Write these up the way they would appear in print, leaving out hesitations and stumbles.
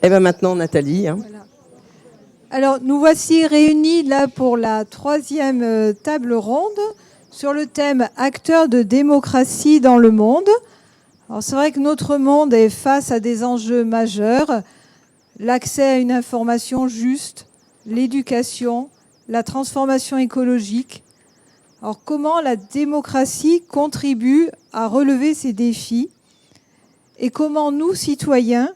Et bien maintenant, Nathalie. Voilà. Alors, nous voici réunis là pour la troisième table ronde sur le thème « Acteurs de démocratie dans le monde ». Alors, c'est vrai que notre monde est face à des enjeux majeurs, l'accès à une information juste, l'éducation, la transformation écologique. Alors, comment la démocratie contribue à relever ces défis et comment nous, citoyens,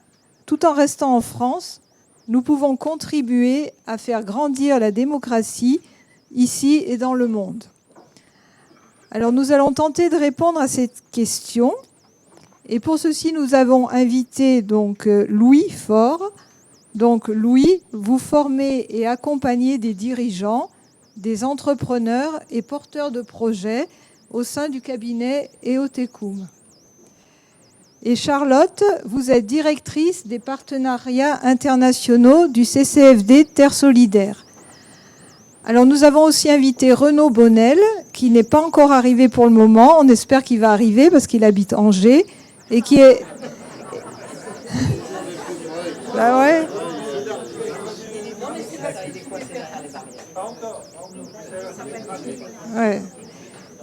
tout en restant en France, nous pouvons contribuer à faire grandir la démocratie ici et dans le monde. Alors nous allons tenter de répondre à cette question. Et pour ceci, nous avons invité donc Louis Faure. Donc Louis, vous formez et accompagnez des dirigeants, des entrepreneurs et porteurs de projets au sein du cabinet EOTECUM. Et Charlotte, vous êtes directrice des partenariats internationaux du CCFD Terre Solidaire. Alors nous avons aussi invité Renaud Bonnel, qui n'est pas encore arrivé pour le moment. On espère qu'il va arriver parce qu'il habite Angers et qui est... Bah ouais. Ouais.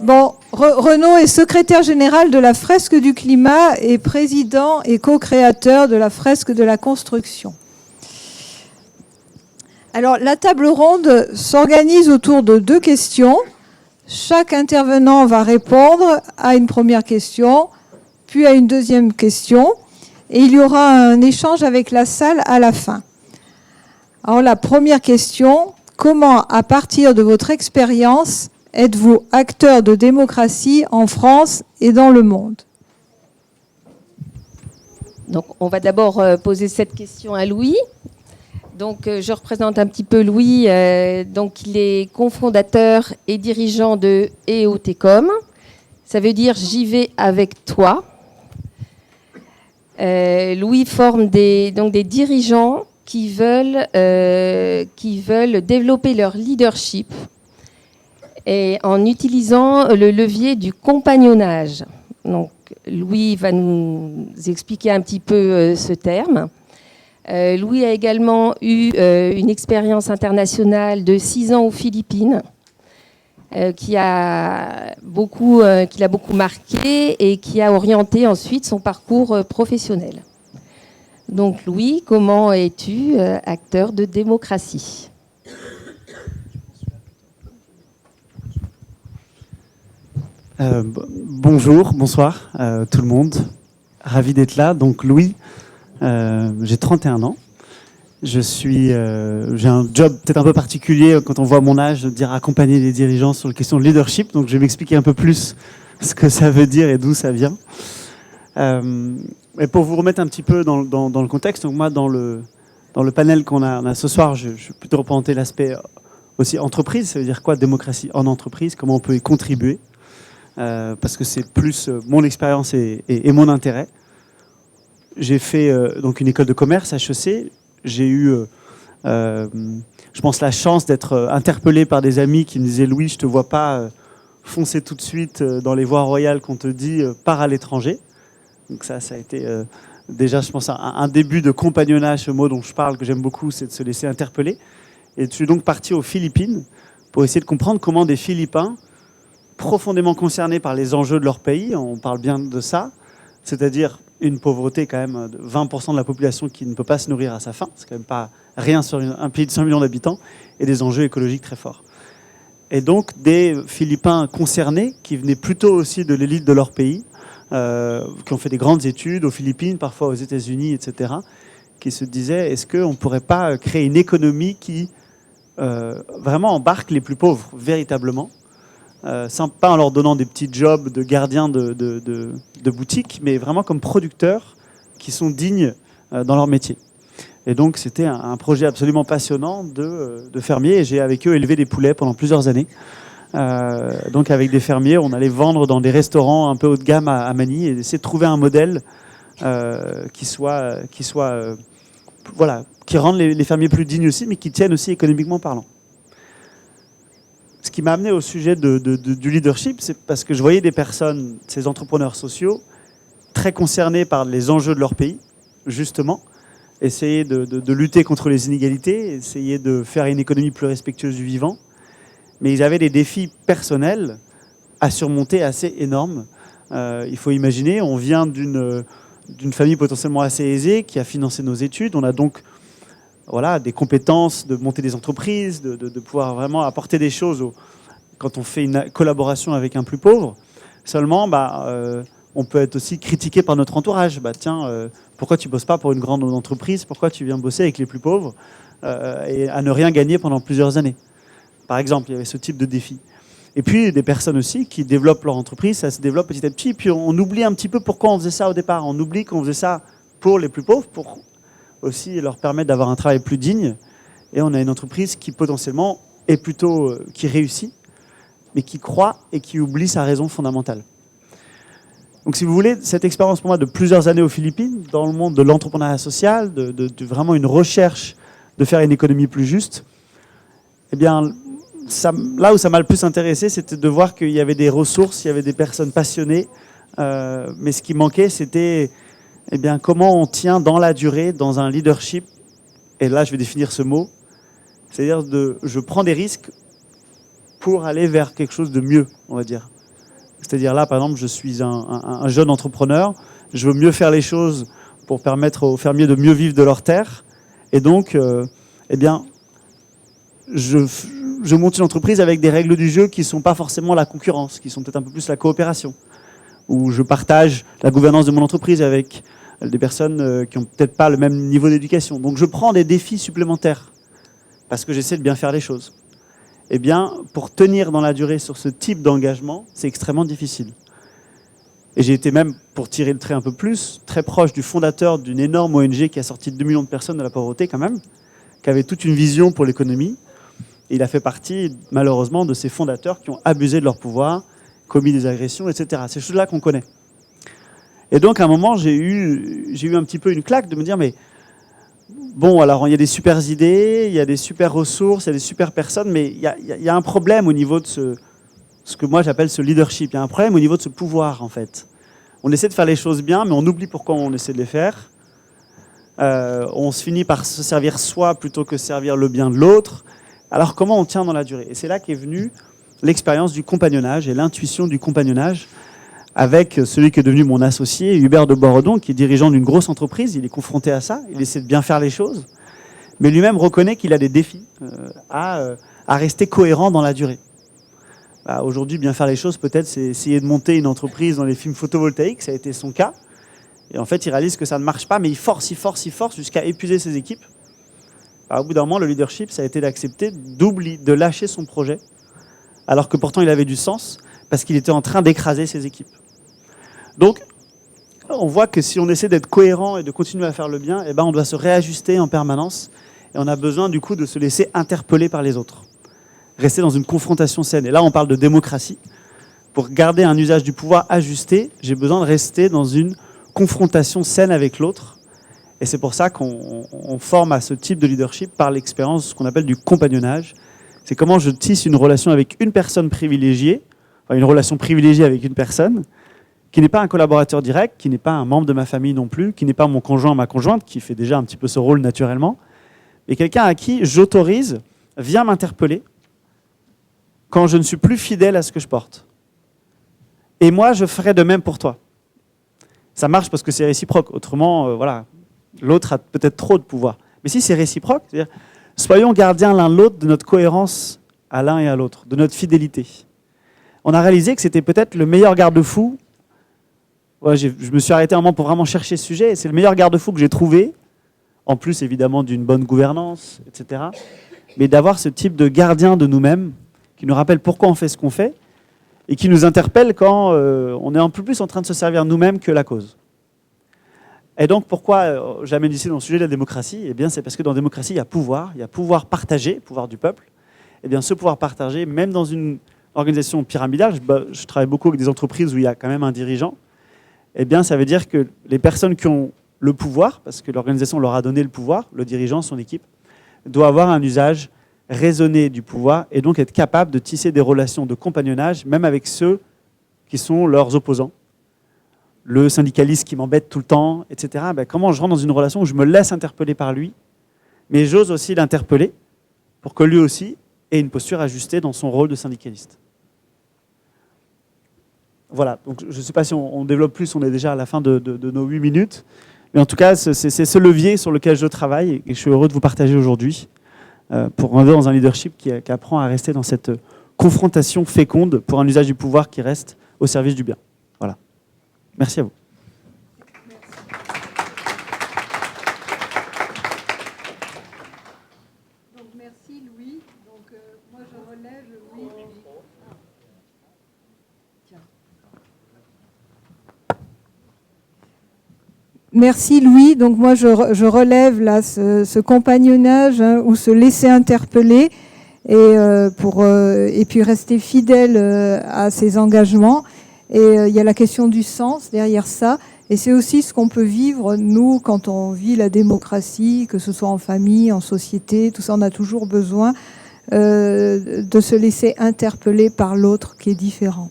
Bon, Renaud est secrétaire général de la Fresque du Climat et président et co-créateur de la Fresque de la Construction. Alors, la table ronde s'organise autour de 2 questions. Chaque intervenant va répondre à une première question, puis à une deuxième question, et il y aura un échange avec la salle à la fin. Alors, la première question, comment, à partir de votre expérience, êtes-vous acteur de démocratie en France et dans le monde? Donc, on va d'abord poser cette question à Louis. Donc, je représente un petit peu Louis. Donc, il est cofondateur et dirigeant de EOTECUM. Ça veut dire « J'y vais avec toi ». Louis forme des dirigeants qui veulent développer leur leadership et en utilisant le levier du compagnonnage. Donc, Louis va nous expliquer un petit peu ce terme. Louis a également eu une expérience internationale de 6 ans aux Philippines qui l'a beaucoup marqué et qui a orienté ensuite son parcours professionnel. Donc Louis, comment es-tu acteur de démocratie ? Bonjour, bonsoir tout le monde. Ravi d'être là. Donc Louis, j'ai 31 ans. J'ai un job peut-être un peu particulier quand on voit mon âge, de dire accompagner les dirigeants sur les questions de leadership. Donc je vais m'expliquer un peu plus ce que ça veut dire et d'où ça vient. Et pour vous remettre un petit peu dans le contexte, donc moi dans le panel qu'on a ce soir, je vais plutôt représenter l'aspect aussi entreprise. Ça veut dire quoi démocratie en entreprise? Comment on peut y contribuer? Parce que c'est plus mon expérience et mon intérêt. J'ai fait donc une école de commerce, HEC. J'ai eu, je pense, la chance d'être interpellé par des amis qui me disaient « Louis, je ne te vois pas foncer tout de suite dans les voies royales qu'on te dit, pars à l'étranger ». Donc ça a été déjà, je pense, un début de compagnonnage, ce mot dont je parle, que j'aime beaucoup, c'est de se laisser interpeller. Et je suis donc parti aux Philippines pour essayer de comprendre comment des Philippins, profondément concernés par les enjeux de leur pays, on parle bien de ça, c'est-à-dire une pauvreté quand même de 20% de la population qui ne peut pas se nourrir à sa faim, c'est quand même pas rien sur un pays de 100 millions d'habitants, et des enjeux écologiques très forts. Et donc des Philippins concernés, qui venaient plutôt aussi de l'élite de leur pays, qui ont fait des grandes études aux Philippines, parfois aux États-Unis, etc., qui se disaient, est-ce qu'on ne pourrait pas créer une économie qui vraiment embarque les plus pauvres, véritablement, pas en leur donnant des petits jobs de gardiens de boutique, mais vraiment comme producteurs qui sont dignes dans leur métier. Et donc c'était un projet absolument passionnant de fermiers, et j'ai avec eux élevé des poulets pendant plusieurs années. Donc avec des fermiers, on allait vendre dans des restaurants un peu haut de gamme à Manille et essayer de trouver un modèle qui rende les fermiers plus dignes aussi, mais qui tiennent aussi économiquement parlant. Ce qui m'a amené au sujet du leadership, c'est parce que je voyais des personnes, ces entrepreneurs sociaux, très concernés par les enjeux de leur pays, justement, essayer de lutter contre les inégalités, essayer de faire une économie plus respectueuse du vivant. Mais ils avaient des défis personnels à surmonter assez énormes. Il faut imaginer, on vient d'une famille potentiellement assez aisée qui a financé nos études. On a donc des compétences de monter des entreprises, de pouvoir vraiment apporter des choses quand on fait une collaboration avec un plus pauvre. Seulement, on peut être aussi critiqué par notre entourage. Pourquoi tu ne bosses pas pour une grande entreprise? Pourquoi tu viens bosser avec les plus pauvres et à ne rien gagner pendant plusieurs années? Par exemple, il y avait ce type de défi. Et puis, des personnes aussi qui développent leur entreprise, ça se développe petit à petit. Puis, on oublie un petit peu pourquoi on faisait ça au départ. On oublie qu'on faisait ça pour les plus pauvres, pour aussi leur permettre d'avoir un travail plus digne. Et on a une entreprise qui, potentiellement, est plutôt qui réussit, mais qui croit et qui oublie sa raison fondamentale. Donc, si vous voulez, cette expérience pour moi de plusieurs années aux Philippines, dans le monde de l'entrepreneuriat social, de vraiment une recherche de faire une économie plus juste, eh bien, là où ça m'a le plus intéressé, c'était de voir qu'il y avait des ressources, il y avait des personnes passionnées, mais ce qui manquait, c'était comment on tient dans la durée, dans un leadership, et là je vais définir ce mot, c'est-à-dire je prends des risques pour aller vers quelque chose de mieux, on va dire. C'est-à-dire là, par exemple, je suis un jeune entrepreneur, je veux mieux faire les choses pour permettre aux fermiers de mieux vivre de leurs terres, et donc, je monte une entreprise avec des règles du jeu qui ne sont pas forcément la concurrence, qui sont peut-être un peu plus la coopération, où je partage la gouvernance de mon entreprise avec des personnes qui n'ont peut-être pas le même niveau d'éducation. Donc je prends des défis supplémentaires parce que j'essaie de bien faire les choses. Eh bien, pour tenir dans la durée sur ce type d'engagement, c'est extrêmement difficile. Et j'ai été même, pour tirer le trait un peu plus, très proche du fondateur d'une énorme ONG qui a sorti 2 millions de personnes de la pauvreté quand même, qui avait toute une vision pour l'économie. Et il a fait partie, malheureusement, de ces fondateurs qui ont abusé de leur pouvoir, commis des agressions, etc. Ces choses-là qu'on connaît. Et donc, à un moment, j'ai eu un petit peu une claque de me dire, mais bon, alors, il y a des super idées, il y a des super ressources, il y a des super personnes, mais il y a un problème au niveau de ce que moi j'appelle ce leadership. Il y a un problème au niveau de ce pouvoir, en fait. On essaie de faire les choses bien, mais on oublie pourquoi on essaie de les faire. On se finit par se servir soi plutôt que servir le bien de l'autre. Alors, comment on tient dans la durée? Et c'est là qu'est venue l'expérience du compagnonnage et l'intuition du compagnonnage avec celui qui est devenu mon associé, Hubert de Boredon, qui est dirigeant d'une grosse entreprise. Il est confronté à ça, il essaie de bien faire les choses, mais lui-même reconnaît qu'il a des défis à rester cohérent dans la durée. Aujourd'hui, bien faire les choses, peut-être, c'est essayer de monter une entreprise dans les films photovoltaïques, ça a été son cas. Et en fait, il réalise que ça ne marche pas, mais il force jusqu'à épuiser ses équipes. Au bout d'un moment, le leadership, ça a été d'accepter de lâcher son projet, alors que pourtant il avait du sens, parce qu'il était en train d'écraser ses équipes. Donc, on voit que si on essaie d'être cohérent et de continuer à faire le bien, on doit se réajuster en permanence, et on a besoin du coup de se laisser interpeller par les autres. Rester dans une confrontation saine. Et là, on parle de démocratie. Pour garder un usage du pouvoir ajusté, j'ai besoin de rester dans une confrontation saine avec l'autre. Et c'est pour ça qu'on forme à ce type de leadership par l'expérience, ce qu'on appelle du compagnonnage. C'est comment je tisse une relation avec une personne privilégiée, enfin une relation privilégiée avec une personne, qui n'est pas un collaborateur direct, qui n'est pas un membre de ma famille non plus, qui n'est pas mon conjoint, ma conjointe, qui fait déjà un petit peu ce rôle naturellement, mais quelqu'un à qui j'autorise, viens m'interpeller, quand je ne suis plus fidèle à ce que je porte. Et moi, je ferai de même pour toi. Ça marche parce que c'est réciproque. Autrement, l'autre a peut-être trop de pouvoir. Mais si c'est réciproque, c'est-à-dire, soyons gardiens l'un de l'autre de notre cohérence à l'un et à l'autre, de notre fidélité. On a réalisé que c'était peut-être le meilleur garde-fou. Je me suis arrêté un moment pour vraiment chercher ce sujet, et c'est le meilleur garde-fou que j'ai trouvé, en plus évidemment d'une bonne gouvernance, etc. Mais d'avoir ce type de gardien de nous-mêmes, qui nous rappelle pourquoi on fait ce qu'on fait, et qui nous interpelle quand on est un peu plus en train de se servir nous-mêmes que la cause. Et donc, pourquoi j'amène ici dans le sujet de la démocratie? Eh bien, c'est parce que dans la démocratie, il y a pouvoir partagé, pouvoir du peuple. Eh bien, ce pouvoir partagé, même dans une organisation pyramidale, je travaille beaucoup avec des entreprises où il y a quand même un dirigeant, eh bien, ça veut dire que les personnes qui ont le pouvoir, parce que l'organisation leur a donné le pouvoir, le dirigeant, son équipe, doit avoir un usage raisonné du pouvoir et donc être capable de tisser des relations de compagnonnage, même avec ceux qui sont leurs opposants, le syndicaliste qui m'embête tout le temps, etc. Comment je rentre dans une relation où je me laisse interpeller par lui, mais j'ose aussi l'interpeller pour que lui aussi ait une posture ajustée dans son rôle de syndicaliste. Voilà, donc je ne sais pas si on développe plus, on est déjà à la fin de nos 8 minutes. Mais en tout cas, c'est ce levier sur lequel je travaille et je suis heureux de vous partager aujourd'hui pour rentrer dans un leadership qui apprend à rester dans cette confrontation féconde pour un usage du pouvoir qui reste au service du bien. Voilà. Merci à vous. Donc, merci Louis. Donc, moi je relève Louis. Merci Louis. Donc moi je relève là ce compagnonnage ou se laisser interpeller et puis rester fidèle à ses engagements. Et il y a la question du sens derrière ça. Et c'est aussi ce qu'on peut vivre, nous, quand on vit la démocratie, que ce soit en famille, en société, tout ça, on a toujours besoin de se laisser interpeller par l'autre qui est différent.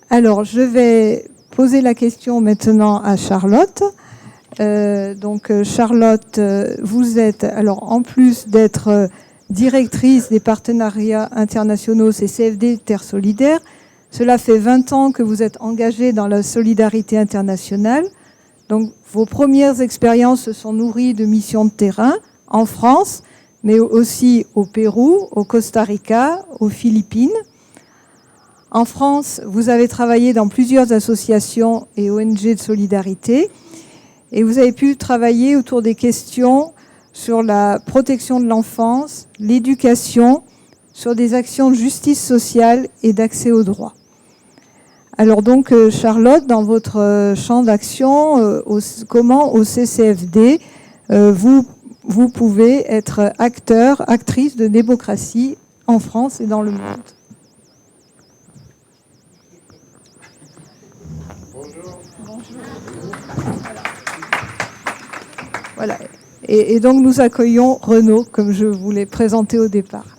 Alors, je vais poser la question maintenant à Charlotte. Charlotte, vous êtes, alors en plus d'être directrice des partenariats internationaux CCFD Terre Solidaire, cela fait 20 ans que vous êtes engagée dans la solidarité internationale. Donc, vos premières expériences se sont nourries de missions de terrain en France, mais aussi au Pérou, au Costa Rica, aux Philippines. En France, vous avez travaillé dans plusieurs associations et ONG de solidarité et vous avez pu travailler autour des questions sur la protection de l'enfance, l'éducation, sur des actions de justice sociale et d'accès aux droits. Alors donc, Charlotte, dans votre champ d'action, comment au CCFD, vous pouvez être acteur, actrice de démocratie en France et dans le monde? Voilà. Et donc nous accueillons Renaud, comme je vous l'ai présenté au départ.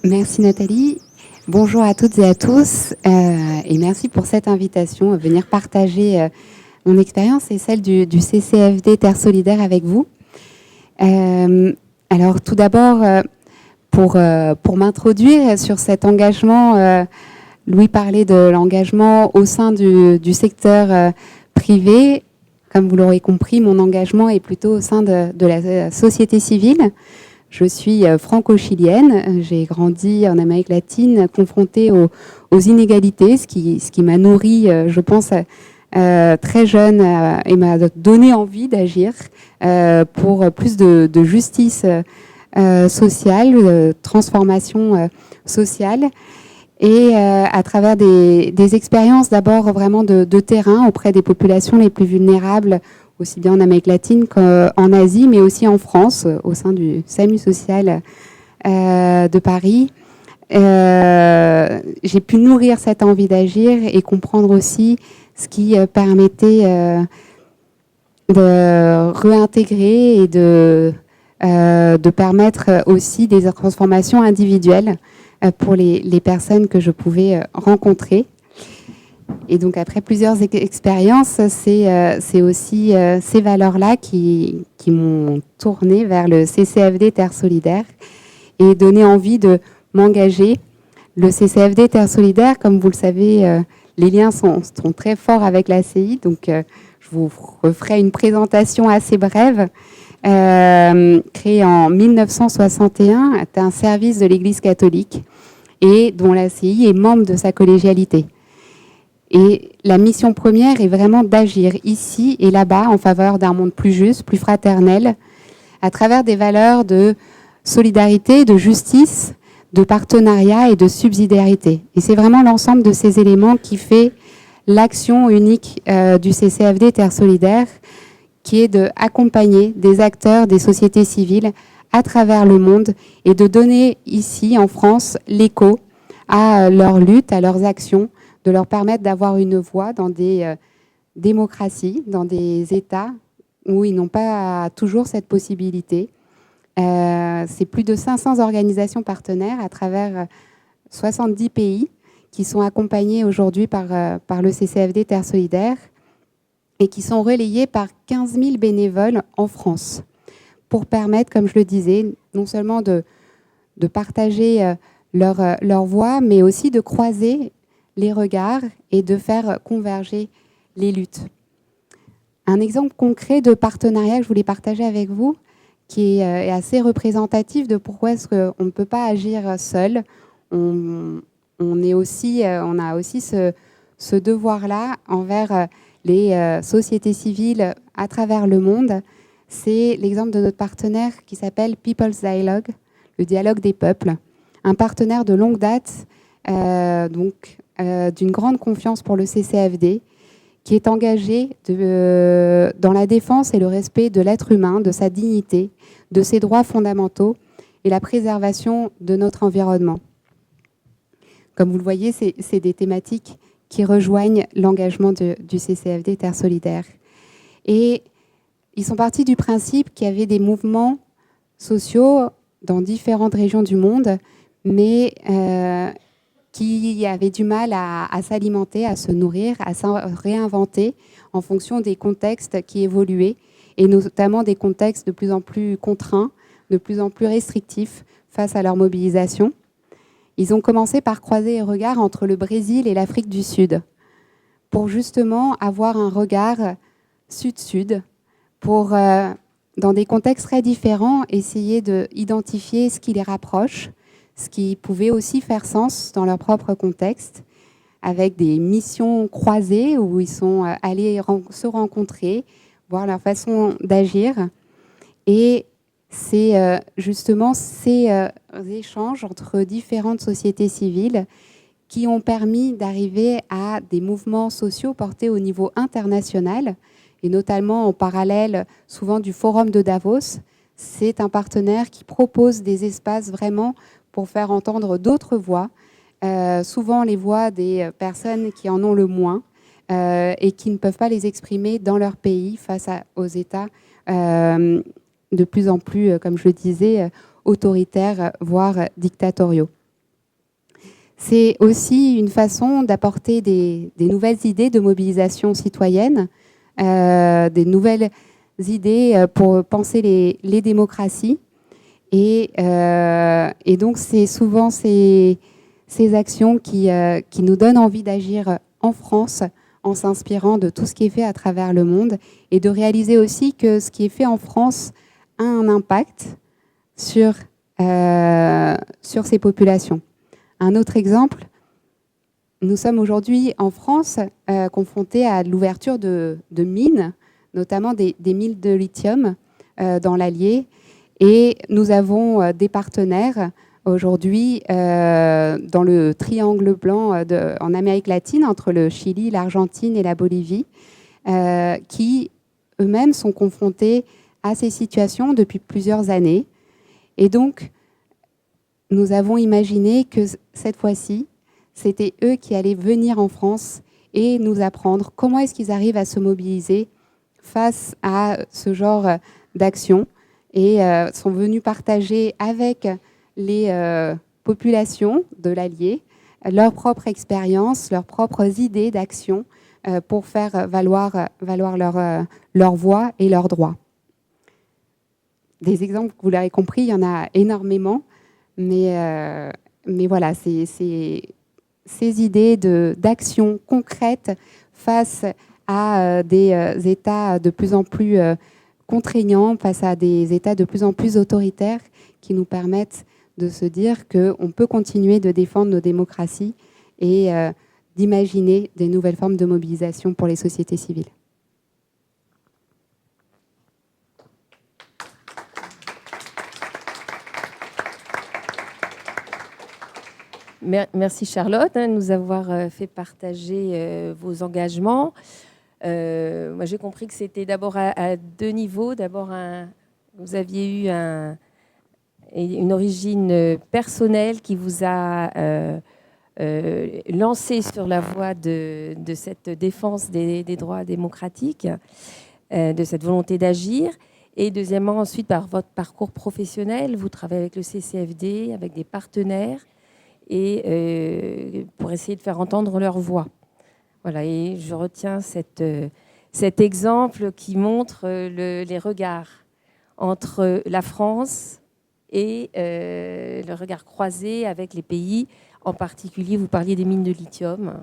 Merci Nathalie. Bonjour à toutes et à tous et merci pour cette invitation à venir partager mon expérience et celle du CCFD Terre Solidaire avec vous. Alors tout d'abord, pour m'introduire sur cet engagement, Louis parlait de l'engagement au sein du secteur privé. Comme vous l'aurez compris, mon engagement est plutôt au sein de la société civile. Je suis franco-chilienne, j'ai grandi en Amérique latine, confrontée aux inégalités, ce qui m'a nourri, je pense, très jeune et m'a donné envie d'agir pour plus de justice sociale, de transformation sociale. Et à travers des expériences d'abord vraiment de terrain auprès des populations les plus vulnérables, aussi bien en Amérique latine qu'en Asie, mais aussi en France, au sein du SAMU social de Paris. J'ai pu nourrir cette envie d'agir et comprendre aussi ce qui permettait de réintégrer et de permettre aussi des transformations individuelles pour les personnes que je pouvais rencontrer. Et donc après plusieurs expériences, c'est aussi ces valeurs-là qui m'ont tournée vers le CCFD Terre Solidaire et donné envie de m'engager. Le CCFD Terre Solidaire, comme vous le savez, les liens sont très forts avec l'ACI, donc je vous referai une présentation assez brève. Créé en 1961, est un service de l'Église catholique et dont l'ACI est membre de sa collégialité. Et la mission première est vraiment d'agir ici et là-bas en faveur d'un monde plus juste, plus fraternel, à travers des valeurs de solidarité, de justice, de partenariat et de subsidiarité. Et c'est vraiment l'ensemble de ces éléments qui fait l'action unique du CCFD Terre Solidaire, qui est d'accompagner des acteurs des sociétés civiles à travers le monde et de donner ici, en France, l'écho à leur lutte, à leurs actions, de leur permettre d'avoir une voix dans des démocraties, dans des États où ils n'ont pas toujours cette possibilité. C'est plus de 500 organisations partenaires à travers 70 pays qui sont accompagnés aujourd'hui par le CCFD Terre Solidaire et qui sont relayés par 15 000 bénévoles en France pour permettre, comme je le disais, non seulement de partager leur voix, mais aussi de croiser les regards et de faire converger les luttes. Un exemple concret de partenariat que je voulais partager avec vous, qui est assez représentatif de pourquoi est-ce qu'on ne peut pas agir seul. On a aussi ce devoir-là envers les sociétés civiles à travers le monde. C'est l'exemple de notre partenaire qui s'appelle People's Dialogue, le dialogue des peuples. Un partenaire de longue date, d'une grande confiance pour le CCFD, qui est engagé dans la défense et le respect de l'être humain, de sa dignité, de ses droits fondamentaux et la préservation de notre environnement. Comme vous le voyez, c'est des thématiques qui rejoignent l'engagement du CCFD Terre Solidaire. Et ils sont partis du principe qu'il y avait des mouvements sociaux dans différentes régions du monde, mais qui avaient du mal à s'alimenter, à se nourrir, à se réinventer en fonction des contextes qui évoluaient, et notamment des contextes de plus en plus contraints, de plus en plus restrictifs face à leur mobilisation. Ils ont commencé par croiser les regards entre le Brésil et l'Afrique du Sud, pour justement avoir un regard sud-sud, pour, dans des contextes très différents, essayer d'identifier ce qui les rapproche, ce qui pouvait aussi faire sens dans leur propre contexte, avec des missions croisées où ils sont allés se rencontrer, voir leur façon d'agir. Et c'est justement ces échanges entre différentes sociétés civiles qui ont permis d'arriver à des mouvements sociaux portés au niveau international, et notamment en parallèle souvent du Forum de Davos. C'est un partenaire qui propose des espaces vraiment pour faire entendre d'autres voix, souvent les voix des personnes qui en ont le moins et qui ne peuvent pas les exprimer dans leur pays face aux États de plus en plus, comme je le disais, autoritaires, voire dictatoriaux. C'est aussi une façon d'apporter des nouvelles idées de mobilisation citoyenne, des nouvelles idées pour penser les démocraties. Et donc, c'est souvent ces actions qui nous donnent envie d'agir en France en s'inspirant de tout ce qui est fait à travers le monde et de réaliser aussi que ce qui est fait en France a un impact sur ces populations. Un autre exemple, nous sommes aujourd'hui en France confrontés à l'ouverture de mines, notamment des mines de lithium dans l'Allier. Et nous avons des partenaires aujourd'hui dans le triangle blanc en Amérique latine, entre le Chili, l'Argentine et la Bolivie, qui eux-mêmes sont confrontés à ces situations depuis plusieurs années. Et donc, nous avons imaginé que cette fois-ci, c'était eux qui allaient venir en France et nous apprendre comment est-ce qu'ils arrivent à se mobiliser face à ce genre d'action, et sont venus partager avec les populations de l'Allier leur propre expérience, leurs propres idées d'action pour faire valoir leur voix et leurs droits. Des exemples, vous l'avez compris, il y en a énormément, mais voilà, c'est ces idées d'action concrète face à des États de plus en plus contraignants, face à des États de plus en plus autoritaires qui nous permettent de se dire qu'on peut continuer de défendre nos démocraties et d'imaginer des nouvelles formes de mobilisation pour les sociétés civiles. Merci Charlotte de nous avoir fait partager vos engagements. Moi, j'ai compris que c'était d'abord à deux niveaux. D'abord, vous aviez eu une origine personnelle qui vous a lancé sur la voie de cette défense des droits démocratiques, de cette volonté d'agir. Et deuxièmement, ensuite, par votre parcours professionnel, vous travaillez avec le CCFD, avec des partenaires. et pour essayer de faire entendre leur voix. Voilà, et je retiens cet exemple qui montre les regards entre la France et le regard croisé avec les pays. En particulier, vous parliez des mines de lithium,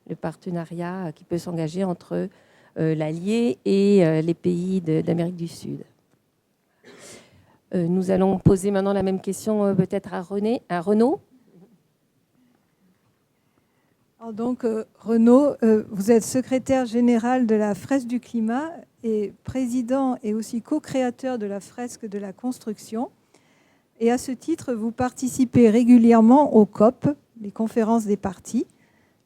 le partenariat qui peut s'engager entre l'Allier et les pays d'Amérique du Sud. Nous allons poser maintenant la même question peut-être à Renaud. Alors donc, Renaud, vous êtes secrétaire général de la Fresque du Climat et président et aussi co-créateur de la Fresque de la Construction. Et à ce titre, vous participez régulièrement aux COP, les conférences des parties.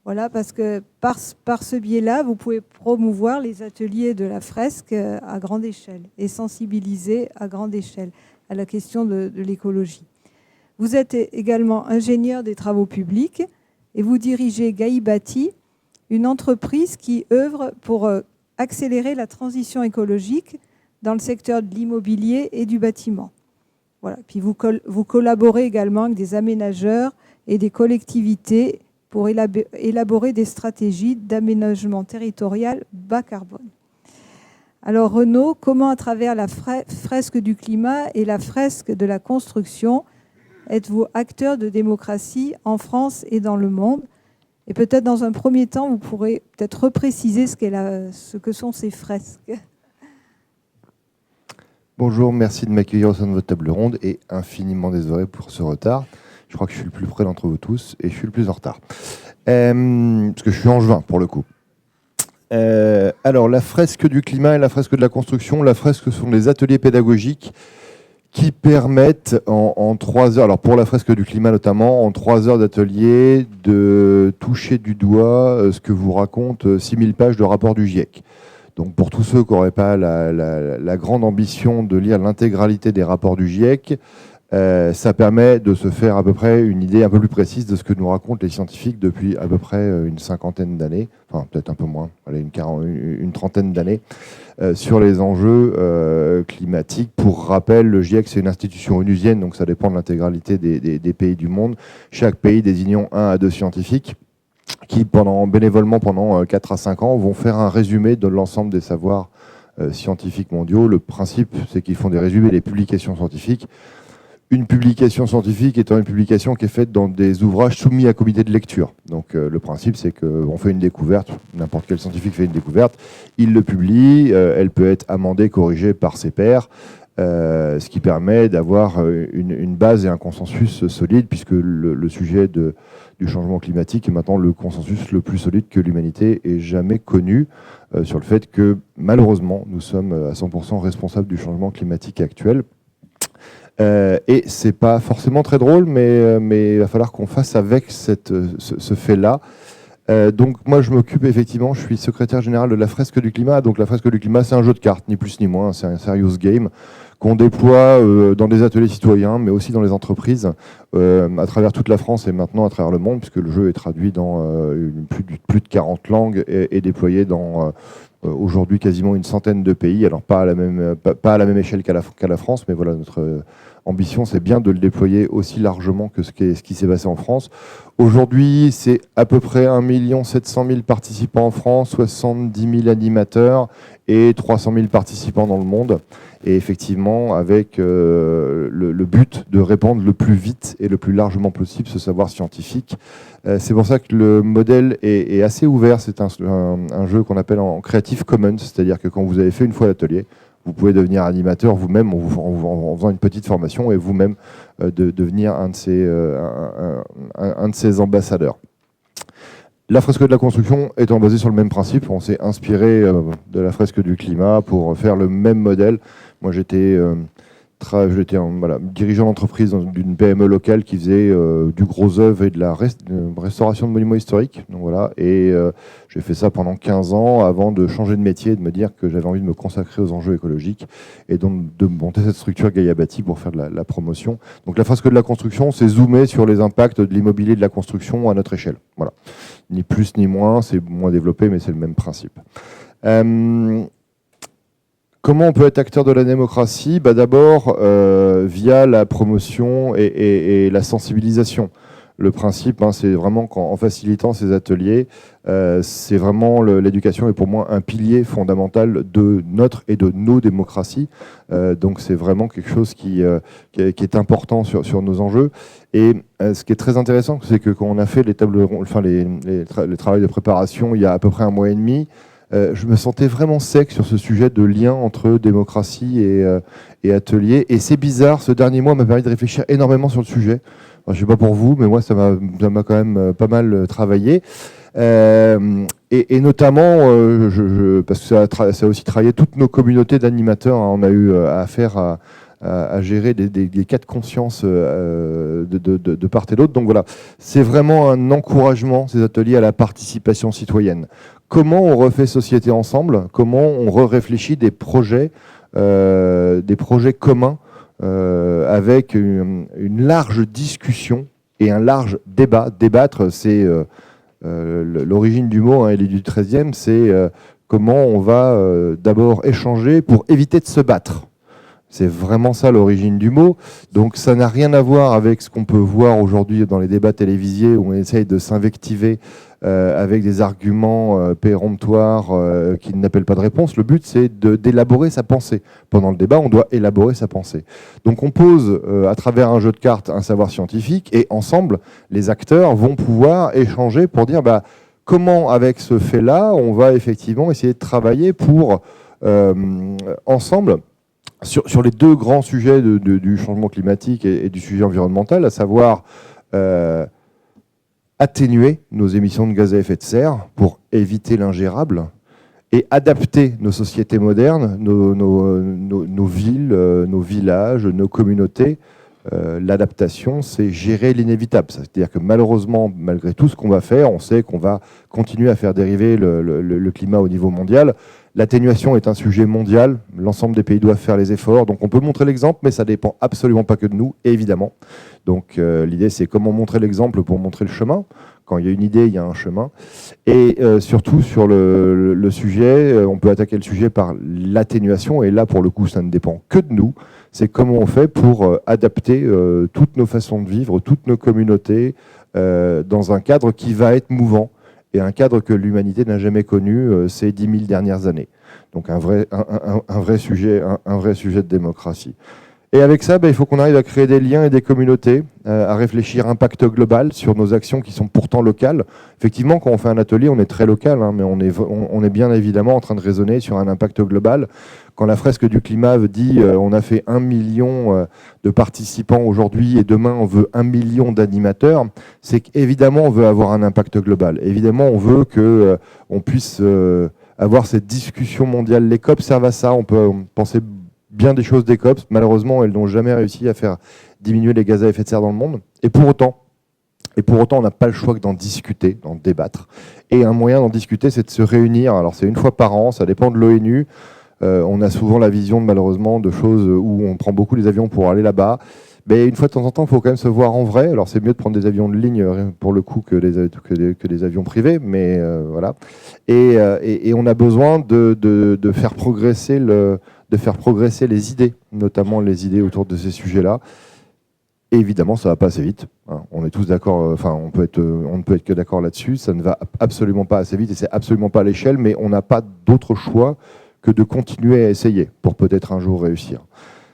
Voilà, parce que par ce biais-là, vous pouvez promouvoir les ateliers de la fresque à grande échelle et sensibiliser à grande échelle à la question de l'écologie. Vous êtes également ingénieur des travaux publics et vous dirigez Gaïbati, une entreprise qui œuvre pour accélérer la transition écologique dans le secteur de l'immobilier et du bâtiment. Voilà. Puis vous collaborez également avec des aménageurs et des collectivités pour élaborer des stratégies d'aménagement territorial bas carbone. Alors Renaud, comment à travers la fresque du climat et la fresque de la construction êtes-vous acteur de démocratie en France et dans le monde? Et peut-être dans un premier temps, vous pourrez peut-être repréciser ce que sont ces fresques. Bonjour, merci de m'accueillir au sein de votre table ronde et infiniment désolé pour ce retard. Je crois que je suis le plus près d'entre vous tous et je suis le plus en retard. Parce que je suis angevin pour le coup. Alors, la fresque du climat et la fresque de la construction. La fresque sont des ateliers pédagogiques qui permettent en 3 heures, alors pour la fresque du climat notamment, en 3 heures d'atelier, de toucher du doigt ce que vous raconte 6000 pages de rapport du GIEC. Donc pour tous ceux qui n'auraient pas la grande ambition de lire l'intégralité des rapports du GIEC, ça permet de se faire à peu près une idée un peu plus précise de ce que nous racontent les scientifiques depuis à peu près une 50aine d'années, enfin peut-être un peu moins, allez, une 30aine d'années, sur les enjeux climatiques. Pour rappel, le GIEC, c'est une institution onusienne, donc ça dépend de l'intégralité des pays du monde. Chaque pays désignant 1 à 2 scientifiques qui, bénévolement pendant 4 à 5 ans, vont faire un résumé de l'ensemble des savoirs scientifiques mondiaux. Le principe, c'est qu'ils font des résumés des publications scientifiques. Une publication scientifique étant une publication qui est faite dans des ouvrages soumis à comité de lecture. Donc le principe, c'est qu'on fait une découverte, n'importe quel scientifique fait une découverte, il le publie, elle peut être amendée, corrigée par ses pairs, ce qui permet d'avoir une base et un consensus solide, puisque le sujet du changement climatique est maintenant le consensus le plus solide que l'humanité ait jamais connu, sur le fait que malheureusement, nous sommes à 100% responsables du changement climatique actuel. Et c'est pas forcément très drôle, mais il va falloir qu'on fasse avec ce fait-là. Donc moi je m'occupe effectivement, je suis secrétaire général de la fresque du climat. Donc la fresque du climat, c'est un jeu de cartes, ni plus ni moins, c'est un serious game qu'on déploie dans des ateliers citoyens, mais aussi dans les entreprises, à travers toute la France et maintenant à travers le monde, puisque le jeu est traduit dans plus de 40 langues et déployé dans aujourd'hui quasiment une centaine de pays. Alors pas à la même échelle qu'à la France, mais voilà, notre ambition, c'est bien de le déployer aussi largement que ce qui s'est passé en France. Aujourd'hui, c'est à peu près 1 700 000 participants en France, 70 000 animateurs et 300 000 participants dans le monde. Et effectivement, avec le but de répandre le plus vite et le plus largement possible ce savoir scientifique. C'est pour ça que le modèle est assez ouvert. C'est un jeu qu'on appelle en Creative Commons, c'est-à-dire que quand vous avez fait une fois l'atelier, vous pouvez devenir animateur vous-même en faisant une petite formation et vous-même devenir un de ces ambassadeurs. La fresque de la construction étant basée sur le même principe, on s'est inspiré de la fresque du climat pour faire le même modèle. Moi, j'étais dirigeant d'entreprise d'une PME locale qui faisait du gros œuvre et de la restauration de monuments historiques. Donc, voilà. Et j'ai fait ça pendant 15 ans avant de changer de métier et de me dire que j'avais envie de me consacrer aux enjeux écologiques et donc de monter cette structure Gaïabati pour faire de la promotion. Donc la fresque de la construction, c'est zoomer sur les impacts de l'immobilier de la construction à notre échelle. Voilà. Ni plus ni moins, c'est moins développé, mais c'est le même principe. Comment on peut être acteur de la démocratie ? D'abord, via la promotion et la sensibilisation. le principe, c'est vraiment qu'en facilitant ces ateliers, c'est vraiment l'éducation est pour moi un pilier fondamental de notre et de nos démocraties. Donc c'est vraiment quelque chose qui est important sur nos enjeux. Et ce qui est très intéressant, c'est que quand on a fait les tables rondes, enfin les travaux de préparation il y a à peu près un mois et demi, je me sentais vraiment sec sur ce sujet de lien entre démocratie et atelier. Et c'est bizarre, ce dernier mois m'a permis de réfléchir énormément sur le sujet. Enfin, je ne sais pas pour vous, mais moi, ça m'a quand même pas mal travaillé. Et notamment, parce que ça a aussi travaillé toutes nos communautés d'animateurs. On a eu affaire à gérer des cas de conscience de part et d'autre. Donc voilà, c'est vraiment un encouragement, ces ateliers, à la participation citoyenne. Comment on refait société ensemble? Comment on réfléchit des projets communs avec une large discussion et un large débat. Débattre, c'est l'origine du mot, il est du XIIIe, c'est comment on va d'abord échanger pour éviter de se battre. C'est vraiment ça l'origine du mot. Donc ça n'a rien à voir avec ce qu'on peut voir aujourd'hui dans les débats télévisés où on essaye de s'invectiver avec des arguments péremptoires qui n'appellent pas de réponse. Le but, c'est d'élaborer sa pensée. Pendant le débat, on doit élaborer sa pensée. Donc on pose à travers un jeu de cartes un savoir scientifique et ensemble, les acteurs vont pouvoir échanger pour dire comment, avec ce fait-là, on va effectivement essayer de travailler pour ensemble sur les deux grands sujets du changement climatique et du sujet environnemental, à savoir atténuer nos émissions de gaz à effet de serre pour éviter l'ingérable et adapter nos sociétés modernes, nos villes, nos villages, nos communautés. L'adaptation, c'est gérer l'inévitable. C'est-à-dire que malheureusement, malgré tout ce qu'on va faire, on sait qu'on va continuer à faire dériver le climat au niveau mondial. L'atténuation est un sujet mondial. L'ensemble des pays doivent faire les efforts. Donc on peut montrer l'exemple, mais ça dépend absolument pas que de nous, évidemment. Donc l'idée, c'est comment montrer l'exemple pour montrer le chemin. Quand il y a une idée, il y a un chemin. Et surtout, sur le sujet, on peut attaquer le sujet par l'atténuation. Et là, pour le coup, ça ne dépend que de nous. C'est comment on fait pour adapter toutes nos façons de vivre, toutes nos communautés, dans un cadre qui va être mouvant et un cadre que l'humanité n'a jamais connu ces 10 000 dernières années. Donc un vrai sujet de démocratie. Et avec ça, il faut qu'on arrive à créer des liens et des communautés, à réfléchir impact global sur nos actions qui sont pourtant locales. Effectivement, quand on fait un atelier, on est très local, mais on est bien évidemment en train de raisonner sur un impact global. Quand la fresque du climat dit on a fait 1 million de participants aujourd'hui et demain on veut 1 million d'animateurs, c'est qu'évidemment on veut avoir un impact global. Évidemment, on veut qu'on puisse avoir cette discussion mondiale. Les COP servent à ça. On peut penser bien des choses des COP. Malheureusement, elles n'ont jamais réussi à faire diminuer les gaz à effet de serre dans le monde. Et pour autant, on n'a pas le choix que d'en discuter, d'en débattre. Et un moyen d'en discuter, c'est de se réunir. Alors c'est une fois par an, ça dépend de l'ONU. On a souvent la vision, malheureusement, de choses où on prend beaucoup les avions pour aller là-bas. Mais une fois de temps en temps, il faut quand même se voir en vrai. Alors c'est mieux de prendre des avions de ligne pour le coup que des avions privés, mais voilà. Et on a besoin de faire progresser les idées, notamment les idées autour de ces sujets-là. Et évidemment, ça ne va pas assez vite. On est tous d'accord, on ne peut être que d'accord là-dessus. Ça ne va absolument pas assez vite et c'est absolument pas à l'échelle, mais on n'a pas d'autre choix que de continuer à essayer pour peut-être un jour réussir.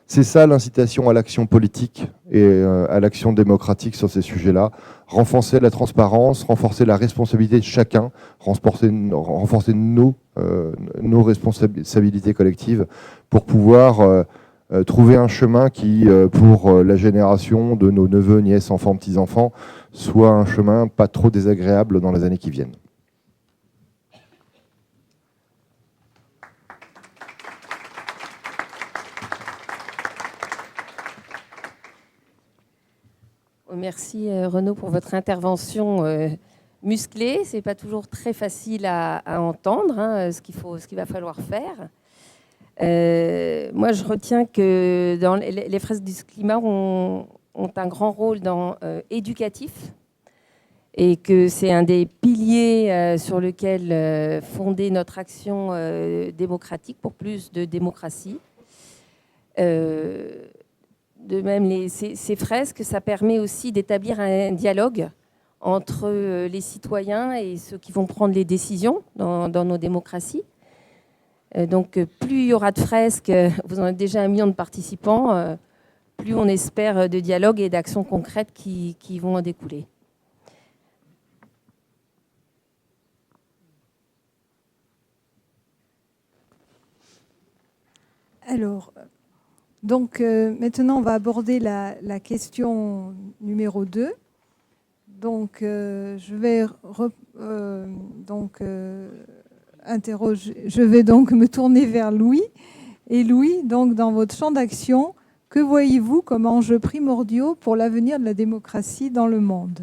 C'est ça l'incitation à l'action politique et à l'action démocratique sur ces sujets-là. Renforcer la transparence, renforcer la responsabilité de chacun, renforcer nos responsabilités collectives pour pouvoir trouver un chemin qui, pour la génération de nos neveux, nièces, enfants, petits-enfants, soit un chemin pas trop désagréable dans les années qui viennent. Merci Renaud pour votre intervention musclée. C'est pas toujours très facile à entendre ce qu'il va falloir faire. Moi, je retiens que dans les fresques du climat ont un grand rôle éducatif et que c'est un des piliers sur lequel fonder notre action démocratique pour plus de démocratie. de même ces fresques, ça permet aussi d'établir un dialogue entre les citoyens et ceux qui vont prendre les décisions dans nos démocraties. Donc, plus il y aura de fresques, vous en avez déjà 1 million de participants, plus on espère de dialogue et d'actions concrètes qui vont en découler. Alors, donc maintenant, on va aborder la question numéro 2. Donc, je vais me tourner vers Louis. Et Louis, donc, dans votre champ d'action, que voyez-vous comme enjeux primordiaux pour l'avenir de la démocratie dans le monde ?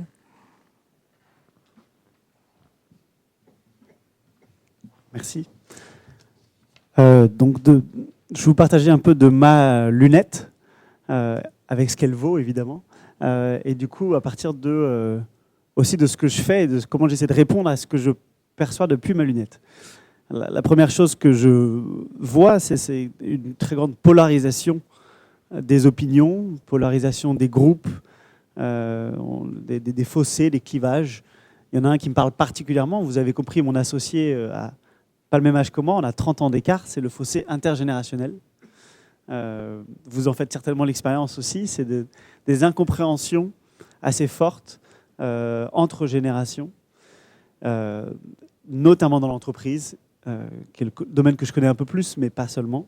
Merci. Donc, je vais vous partager un peu de ma lunette, avec ce qu'elle vaut, évidemment. Et du coup, à partir aussi de ce que je fais et de comment j'essaie de répondre à ce que je perçois depuis ma lunette. La première chose que je vois, c'est une très grande polarisation des opinions, polarisation des groupes, des fossés, des clivages. Il y en a un qui me parle particulièrement. Vous avez compris, mon associé a pas le même âge que moi, on a 30 ans d'écart, c'est le fossé intergénérationnel. Vous en faites certainement l'expérience aussi, c'est des incompréhensions assez fortes entre générations, notamment dans l'entreprise, qui est le domaine que je connais un peu plus, mais pas seulement.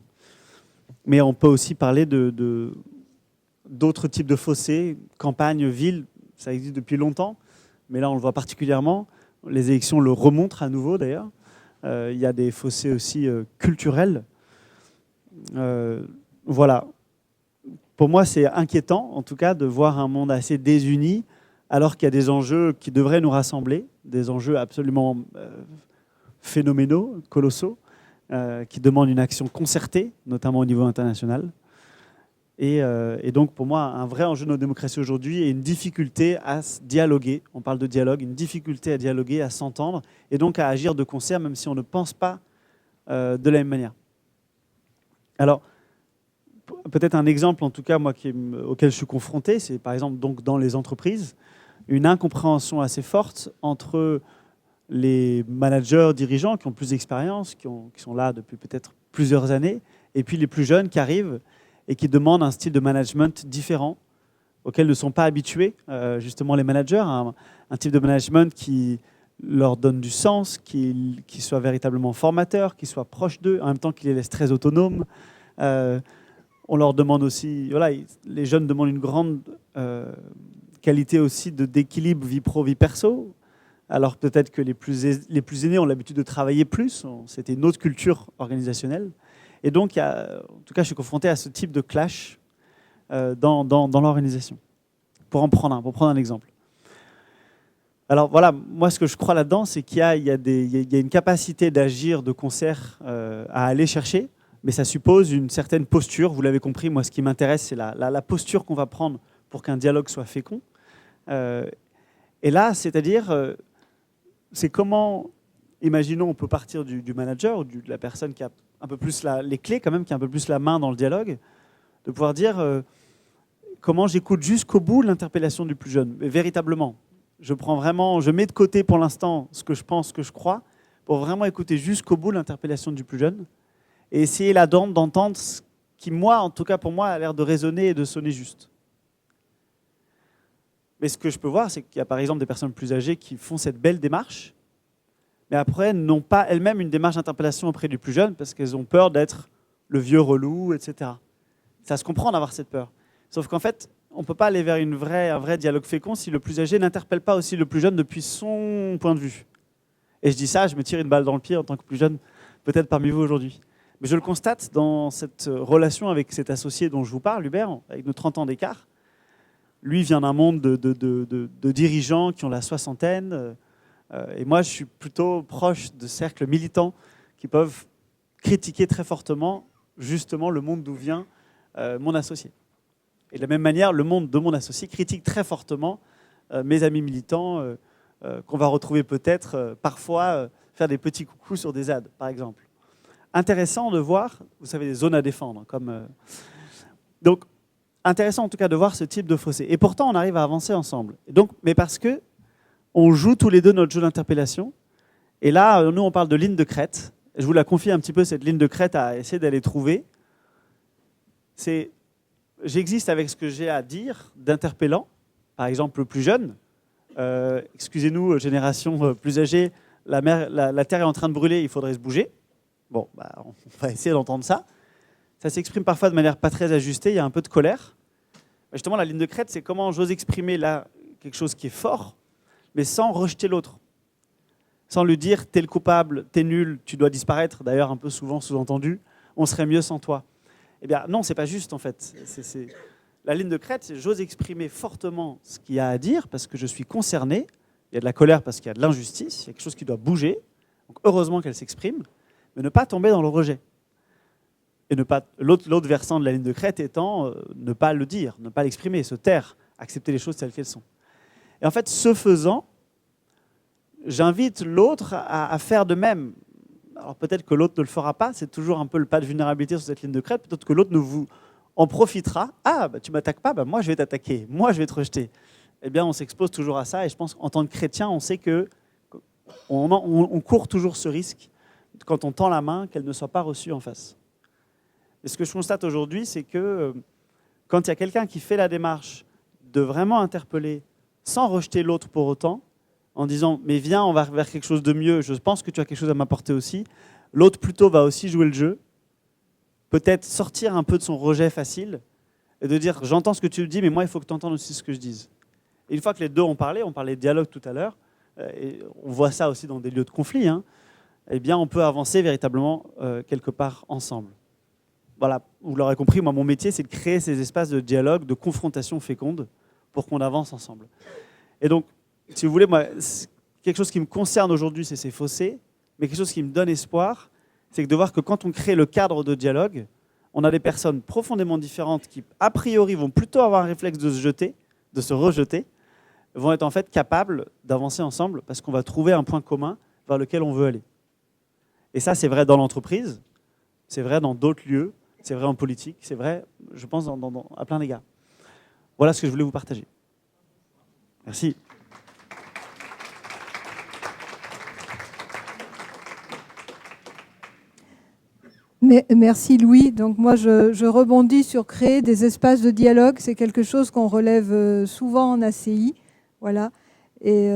Mais on peut aussi parler d'autres types de fossés, campagne, ville, ça existe depuis longtemps, mais là on le voit particulièrement. Les élections le remontrent à nouveau d'ailleurs. Il y a des fossés aussi culturels. Voilà. Pour moi, c'est inquiétant, en tout cas, de voir un monde assez désuni, alors qu'il y a des enjeux qui devraient nous rassembler, des enjeux absolument phénoménaux, colossaux, qui demandent une action concertée, notamment au niveau international. Et donc, pour moi, un vrai enjeu de notre démocratie aujourd'hui est une difficulté à dialoguer. On parle de dialogue, une difficulté à dialoguer, à s'entendre, et donc à agir de concert, même si on ne pense pas de la même manière. Alors, peut-être un exemple, en tout cas, moi, auquel je suis confronté, c'est par exemple donc, dans les entreprises, une incompréhension assez forte entre les managers, dirigeants qui ont plus d'expérience, qui sont là depuis peut-être plusieurs années, et puis les plus jeunes qui arrivent et qui demandent un style de management différent, auquel ne sont pas habitués justement les managers, un type de management qui leur donne du sens, qui soit véritablement formateur, qui soit proche d'eux, en même temps qu'il les laisse très autonomes. On leur demande aussi, voilà, les jeunes demandent une grande qualité aussi d'équilibre vie pro, vie perso. Alors peut-être que les plus aînés ont l'habitude de travailler plus, c'était une autre culture organisationnelle. Et donc, en tout cas, je suis confronté à ce type de clash dans l'organisation. Pour prendre un exemple. Alors voilà, moi ce que je crois là-dedans, c'est qu'il y a une capacité d'agir de concert à aller chercher, mais ça suppose une certaine posture. Vous l'avez compris, moi ce qui m'intéresse, c'est la posture qu'on va prendre pour qu'un dialogue soit fécond. Et là, c'est-à-dire, c'est comment, imaginons, on peut partir du manager ou de la personne qui a un peu plus les clés quand même, qui a un peu plus la main dans le dialogue, de pouvoir dire comment j'écoute jusqu'au bout l'interpellation du plus jeune, mais véritablement. Je mets de côté pour l'instant ce que je pense, ce que je crois, pour vraiment écouter jusqu'au bout l'interpellation du plus jeune et essayer là d'entendre ce qui, moi, en tout cas pour moi, a l'air de résonner et de sonner juste. Mais ce que je peux voir, c'est qu'il y a par exemple des personnes plus âgées qui font cette belle démarche, mais après n'ont pas elles-mêmes une démarche d'interpellation auprès du plus jeune parce qu'elles ont peur d'être le vieux relou, etc. Ça se comprend d'avoir cette peur. Sauf qu'en fait, on ne peut pas aller vers un vrai dialogue fécond si le plus âgé n'interpelle pas aussi le plus jeune depuis son point de vue. Et je dis ça, je me tire une balle dans le pied en tant que plus jeune, peut-être parmi vous aujourd'hui. Mais je le constate dans cette relation avec cet associé dont je vous parle, Hubert, avec nos 30 ans d'écart. Lui vient d'un monde de dirigeants qui ont la soixantaine. Et moi, je suis plutôt proche de cercles militants qui peuvent critiquer très fortement, justement, le monde d'où vient mon associé. Et de la même manière, le monde de mon associé critique très fortement mes amis militants qu'on va retrouver peut-être parfois faire des petits coucous sur des ZAD, par exemple. Intéressant de voir, vous savez, des zones à défendre. Donc, intéressant en tout cas de voir ce type de fossé. Et pourtant, on arrive à avancer ensemble. Et donc, mais parce que on joue tous les deux notre jeu d'interpellation. Et là, nous, on parle de ligne de crête. Je vous la confie un petit peu, cette ligne de crête, à essayer d'aller trouver. J'existe avec ce que j'ai à dire d'interpellant. Par exemple, le plus jeune. Excusez-nous, génération plus âgée, la Terre est en train de brûler, il faudrait se bouger. Bon, on va essayer d'entendre ça. Ça s'exprime parfois de manière pas très ajustée, il y a un peu de colère. Justement, la ligne de crête, c'est comment j'ose exprimer là quelque chose qui est fort, mais sans rejeter l'autre. Sans lui dire, t'es le coupable, t'es nul, tu dois disparaître. D'ailleurs, un peu souvent sous-entendu, on serait mieux sans toi. Eh bien, non, c'est pas juste en fait. La ligne de crête, c'est j'ose exprimer fortement ce qu'il y a à dire parce que je suis concerné. Il y a de la colère parce qu'il y a de l'injustice, il y a quelque chose qui doit bouger. Donc, heureusement qu'elle s'exprime, mais ne pas tomber dans le rejet. Et l'autre versant de la ligne de crête étant ne pas le dire, ne pas l'exprimer, se taire, accepter les choses telles qu'elles sont. Et en fait, ce faisant, j'invite l'autre à faire de même. Alors peut-être que l'autre ne le fera pas, c'est toujours un peu le pas de vulnérabilité sur cette ligne de crête, peut-être que l'autre en profitera. Ah, tu ne m'attaques pas, moi je vais t'attaquer, moi je vais te rejeter. Eh bien, on s'expose toujours à ça, et je pense qu'en tant que chrétien, on sait qu'on court toujours ce risque, quand on tend la main, qu'elle ne soit pas reçue en face. Et ce que je constate aujourd'hui, c'est que quand il y a quelqu'un qui fait la démarche de vraiment interpeller, sans rejeter l'autre pour autant, en disant « mais viens, on va vers quelque chose de mieux, je pense que tu as quelque chose à m'apporter aussi », l'autre plutôt va aussi jouer le jeu, peut-être sortir un peu de son rejet facile, et de dire « j'entends ce que tu me dis, mais moi, il faut que tu entendes aussi ce que je dise ». Et une fois que les deux ont parlé, on parlait de dialogue tout à l'heure, et on voit ça aussi dans des lieux de conflit, eh bien, on peut avancer véritablement quelque part ensemble. Voilà, vous l'aurez compris, moi, mon métier, c'est de créer ces espaces de dialogue, de confrontation féconde pour qu'on avance ensemble. Et donc, si vous voulez, moi, quelque chose qui me concerne aujourd'hui, c'est ces fossés, mais quelque chose qui me donne espoir, c'est de voir que quand on crée le cadre de dialogue, on a des personnes profondément différentes qui, a priori, vont plutôt avoir un réflexe de se jeter, de se rejeter, vont être en fait capables d'avancer ensemble parce qu'on va trouver un point commun vers lequel on veut aller. Et ça, c'est vrai dans l'entreprise, c'est vrai dans d'autres lieux, c'est vrai en politique, c'est vrai, je pense, à plein d'égards. Voilà ce que je voulais vous partager. Merci. Merci Louis. Donc moi, je rebondis sur créer des espaces de dialogue. C'est quelque chose qu'on relève souvent en ACI. Voilà. Et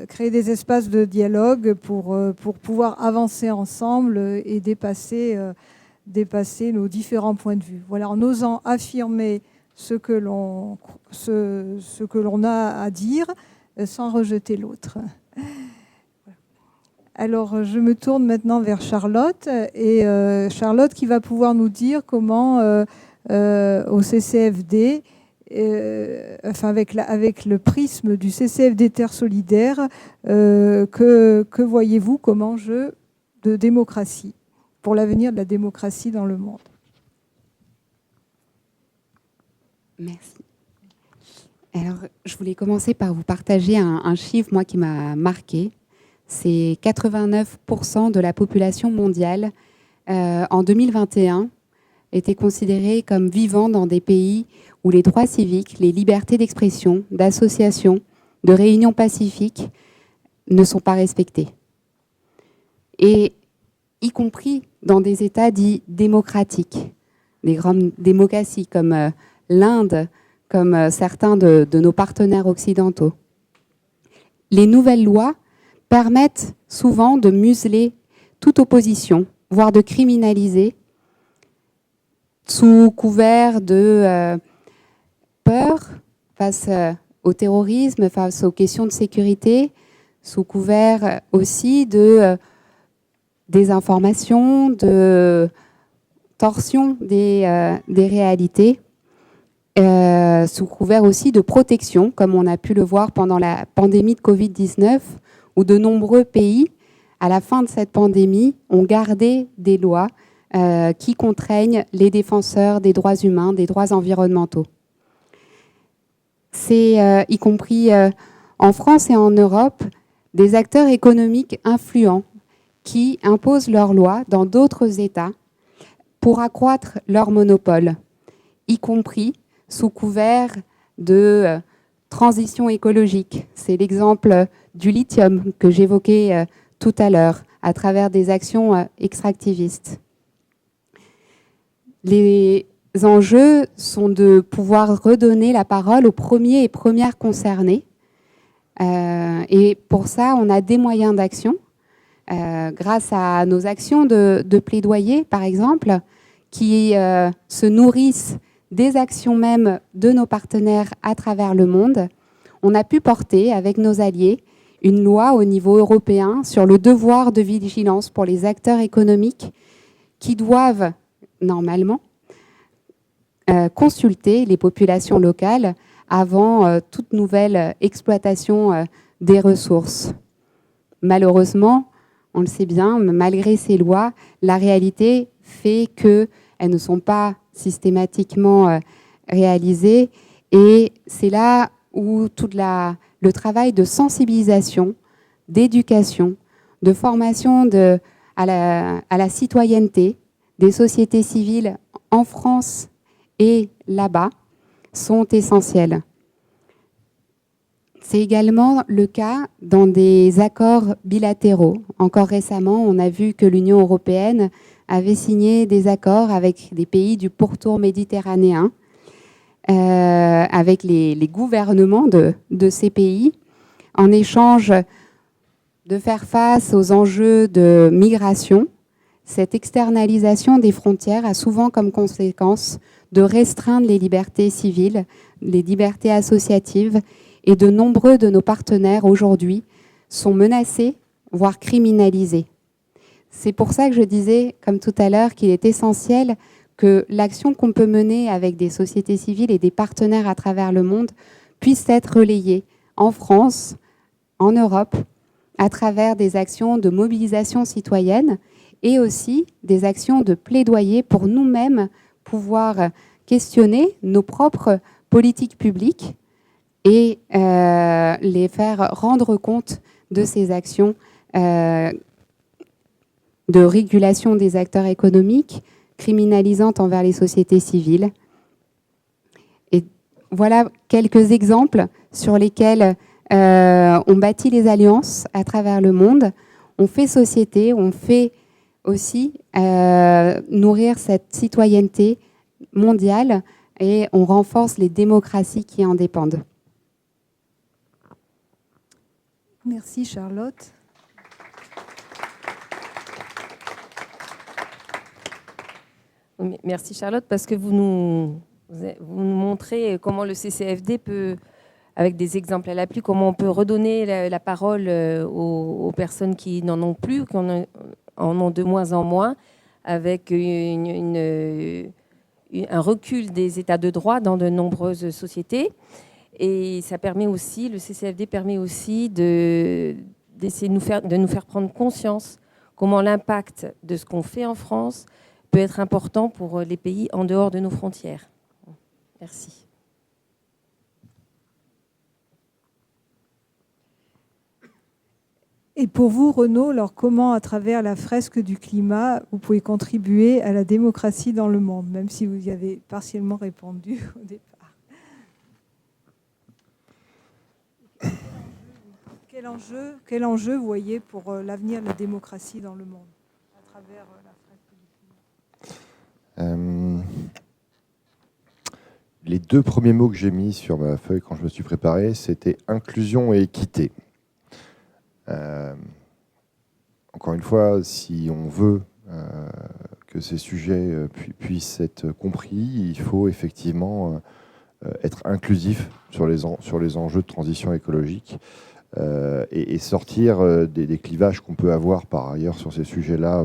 créer des espaces de dialogue pour pouvoir avancer ensemble et dépasser nos différents points de vue. Voilà, en osant affirmer ce que l'on a à dire sans rejeter l'autre. Alors, je me tourne maintenant vers Charlotte, et Charlotte qui va pouvoir nous dire comment au CCFD, avec le prisme du CCFD Terre Solidaire, que voyez-vous comme enjeu de démocratie, pour l'avenir de la démocratie dans le monde? Merci. Alors, je voulais commencer par vous partager un chiffre, moi, qui m'a marqué. C'est 89% de la population mondiale en 2021 était considérée comme vivant dans des pays où les droits civiques, les libertés d'expression, d'association, de réunion pacifique ne sont pas respectés. Et y compris dans des États dits démocratiques, des grandes démocraties comme l'Inde, comme certains de nos partenaires occidentaux. Les nouvelles lois permettent souvent de museler toute opposition, voire de criminaliser, sous couvert de peur face au terrorisme, face aux questions de sécurité, sous couvert aussi de désinformation, de torsion des réalités, sous couvert aussi de protection, comme on a pu le voir pendant la pandémie de Covid-19, où de nombreux pays, à la fin de cette pandémie, ont gardé des lois qui contraignent les défenseurs des droits humains, des droits environnementaux. C'est, y compris en France et en Europe, des acteurs économiques influents qui imposent leurs lois dans d'autres États pour accroître leur monopole, y compris sous couvert de transition écologique. C'est l'exemple du lithium que j'évoquais tout à l'heure, à travers des actions extractivistes. Les enjeux sont de pouvoir redonner la parole aux premiers et premières concernés. Et pour ça, on a des moyens d'action. Grâce à nos actions de plaidoyer, par exemple, qui se nourrissent des actions même de nos partenaires à travers le monde, on a pu porter avec nos alliés une loi au niveau européen sur le devoir de vigilance pour les acteurs économiques qui doivent normalement consulter les populations locales avant toute nouvelle exploitation des ressources. Malheureusement, on le sait bien, malgré ces lois, la réalité fait qu'elles ne sont pas systématiquement réalisées. Et c'est là où tout le travail de sensibilisation, d'éducation, de formation à la citoyenneté des sociétés civiles en France et là-bas sont essentiels. C'est également le cas dans des accords bilatéraux. Encore récemment, on a vu que l'Union européenne avait signé des accords avec des pays du pourtour méditerranéen, avec les gouvernements de ces pays, en échange de faire face aux enjeux de migration. Cette externalisation des frontières a souvent comme conséquence de restreindre les libertés civiles, les libertés associatives, et de nombreux de nos partenaires aujourd'hui sont menacés, voire criminalisés. C'est pour ça que je disais, comme tout à l'heure, qu'il est essentiel que l'action qu'on peut mener avec des sociétés civiles et des partenaires à travers le monde puisse être relayée en France, en Europe, à travers des actions de mobilisation citoyenne et aussi des actions de plaidoyer pour nous-mêmes pouvoir questionner nos propres politiques publiques et les faire rendre compte de ces actions de régulation des acteurs économiques, criminalisantes envers les sociétés civiles. Et voilà quelques exemples sur lesquels on bâtit les alliances à travers le monde, on fait société, on fait aussi nourrir cette citoyenneté mondiale et on renforce les démocraties qui en dépendent. Merci Charlotte. Merci Charlotte, parce que vous nous montrez comment le CCFD peut, avec des exemples à l'appui, comment on peut redonner la parole aux personnes qui n'en ont plus, qui en ont de moins en moins, avec un recul des états de droit dans de nombreuses sociétés. Et ça permet aussi, le CCFD permet aussi d'essayer de nous faire prendre conscience comment l'impact de ce qu'on fait en France peut être important pour les pays en dehors de nos frontières. Merci. Et pour vous, Renaud, alors comment, à travers la fresque du climat, vous pouvez contribuer à la démocratie dans le monde, même si vous y avez partiellement répondu au départ? Quel enjeu vous voyez pour l'avenir de la démocratie dans le monde, à travers la fresque du climat? Les deux premiers mots que j'ai mis sur ma feuille quand je me suis préparé, c'était inclusion et équité. Encore une fois, si on veut que ces sujets puissent être compris, il faut effectivement être inclusif sur les enjeux de transition écologique et sortir des clivages qu'on peut avoir par ailleurs sur ces sujets-là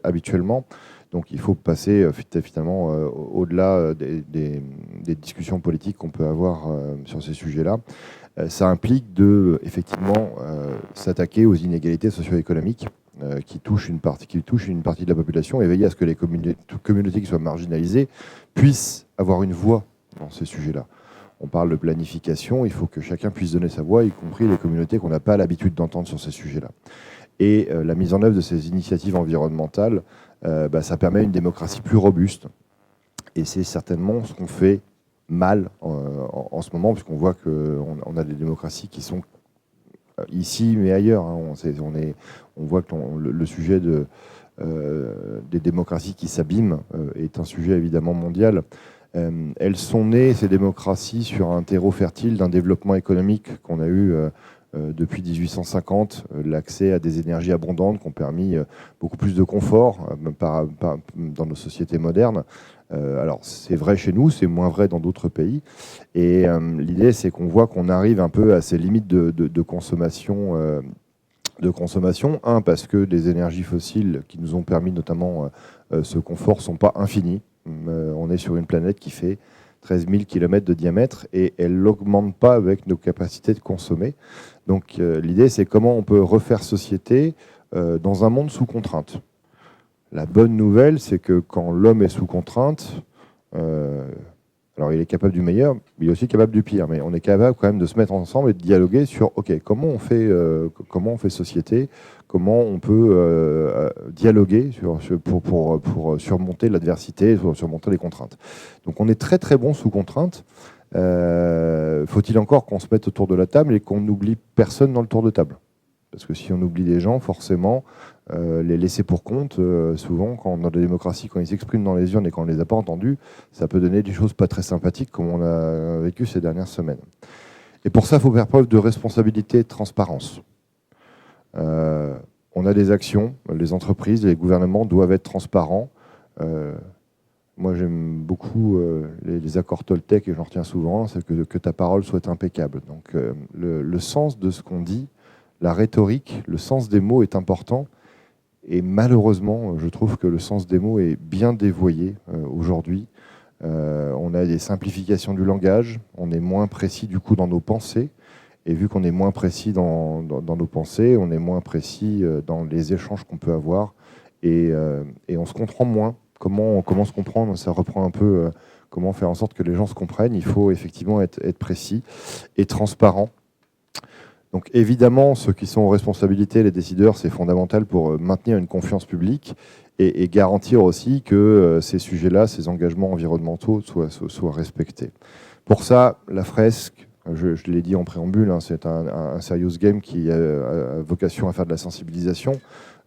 habituellement. Donc il faut passer finalement au-delà des discussions politiques qu'on peut avoir sur ces sujets-là. Ça implique de effectivement s'attaquer aux inégalités socio-économiques qui touchent une partie de la population et veiller à ce que les communautés qui soient marginalisées puissent avoir une voix dans ces sujets-là. On parle de planification, il faut que chacun puisse donner sa voix, y compris les communautés qu'on n'a pas l'habitude d'entendre sur ces sujets-là. Et la mise en œuvre de ces initiatives environnementales, ça permet une démocratie plus robuste. Et c'est certainement ce qu'on fait mal en ce moment, puisqu'on voit qu'on a des démocraties qui sont ici mais ailleurs. Hein. On voit que le sujet des démocraties qui s'abîment est un sujet évidemment mondial. Elles sont nées, ces démocraties, sur un terreau fertile d'un développement économique qu'on a eu depuis 1850, l'accès à des énergies abondantes qui ont permis beaucoup plus de confort dans nos sociétés modernes. Alors c'est vrai chez nous, c'est moins vrai dans d'autres pays. Et l'idée, c'est qu'on voit qu'on arrive un peu à ces limites de consommation. Parce que les énergies fossiles qui nous ont permis notamment ce confort ne sont pas infinies. On est sur une planète qui fait 13 000 km de diamètre et elle n'augmente pas avec nos capacités de consommer. Donc l'idée, c'est comment on peut refaire société dans un monde sous contrainte. La bonne nouvelle, c'est que quand l'homme est sous contrainte, alors il est capable du meilleur, mais il est aussi capable du pire. Mais on est capable quand même de se mettre ensemble et de dialoguer sur comment on fait société, comment on peut dialoguer pour surmonter l'adversité, pour surmonter les contraintes. Donc on est très très bon sous contrainte. Faut-il encore qu'on se mette autour de la table et qu'on n'oublie personne dans le tour de table? Parce que si on oublie des gens, forcément, les laisser pour compte, souvent, dans les démocraties, quand ils s'expriment dans les urnes et qu'on ne les a pas entendus, ça peut donner des choses pas très sympathiques, comme on a vécu ces dernières semaines. Et pour ça, il faut faire preuve de responsabilité et de transparence. On a des actions, les entreprises, les gouvernements doivent être transparents. Moi, j'aime beaucoup les accords Toltec, et j'en retiens souvent, c'est que ta parole soit impeccable. Donc, le sens de ce qu'on dit, la rhétorique, le sens des mots est important. Et malheureusement, je trouve que le sens des mots est bien dévoyé aujourd'hui. On a des simplifications du langage, on est moins précis du coup dans nos pensées. Et vu qu'on est moins précis dans nos pensées, on est moins précis dans les échanges qu'on peut avoir. Et on se comprend moins. Comment se comprendre? Ça reprend un peu comment faire en sorte que les gens se comprennent. Il faut effectivement être précis et transparent. Donc évidemment, ceux qui sont en responsabilité, les décideurs, c'est fondamental pour maintenir une confiance publique et garantir aussi que ces sujets-là, ces engagements environnementaux soient respectés. Pour ça, la fresque, je l'ai dit en préambule, hein, c'est un serious game qui a vocation à faire de la sensibilisation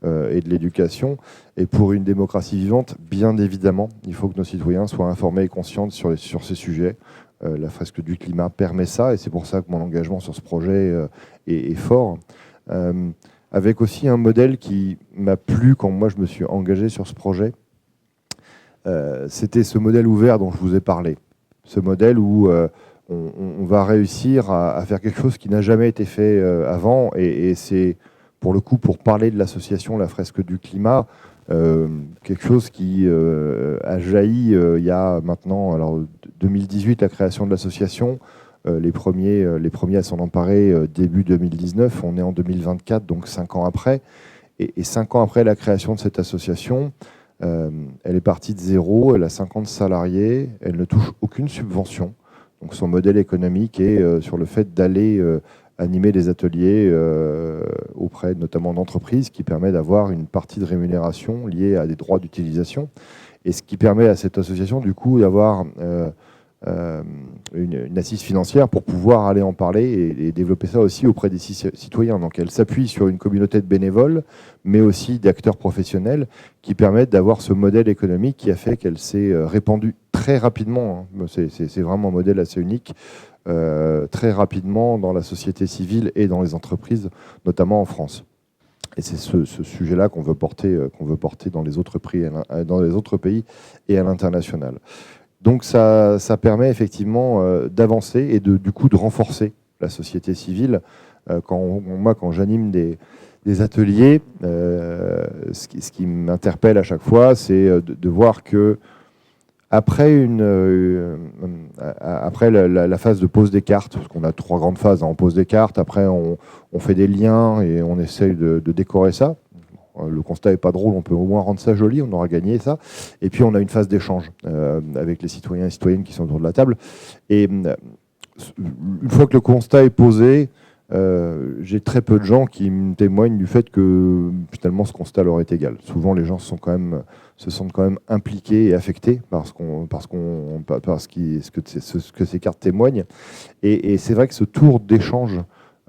et de l'éducation. Et pour une démocratie vivante, bien évidemment, il faut que nos citoyens soient informés et conscients sur ces sujets. La fresque du climat permet ça, et c'est pour ça que mon engagement sur ce projet est fort. Avec aussi un modèle qui m'a plu quand moi je me suis engagé sur ce projet. C'était ce modèle ouvert dont je vous ai parlé. Ce modèle où on va réussir à faire quelque chose qui n'a jamais été fait avant, et c'est pour le coup, pour parler de l'association La Fresque du Climat, quelque chose qui a jailli il y a maintenant, alors 2018, la création de l'association, les premiers à s'en emparer début 2019, on est en 2024, donc 5 ans après, et 5 ans après la création de cette association, elle est partie de zéro, elle a 50 salariés, elle ne touche aucune subvention, donc son modèle économique est sur le fait d'aller animer des ateliers auprès notamment d'entreprises qui permet d'avoir une partie de rémunération liée à des droits d'utilisation. Et ce qui permet à cette association, du coup, d'avoir une assise financière pour pouvoir aller en parler et développer ça aussi auprès des citoyens. Donc elle s'appuie sur une communauté de bénévoles, mais aussi d'acteurs professionnels qui permettent d'avoir ce modèle économique qui a fait qu'elle s'est répandue très rapidement. Hein. C'est vraiment un modèle assez unique. Très rapidement dans la société civile et dans les entreprises, notamment en France. Et c'est ce sujet-là qu'on veut porter dans les autres pays et à l'international. Donc ça permet effectivement d'avancer et du coup de renforcer la société civile. Quand j'anime des ateliers, ce qui m'interpelle à chaque fois, c'est de voir que après la phase de pose des cartes, parce qu'on a 3 grandes phases, hein, on pose des cartes, après on fait des liens et on essaye de décorer ça. Le constat n'est pas drôle, on peut au moins rendre ça joli, on aura gagné ça. Et puis on a une phase d'échange avec les citoyens et citoyennes qui sont autour de la table. Et une fois que le constat est posé, j'ai très peu de gens qui me témoignent du fait que finalement ce constat leur est égal. Souvent les gens se sentent quand même impliqués et affectés ce que ces cartes témoignent. Et c'est vrai que ce tour d'échange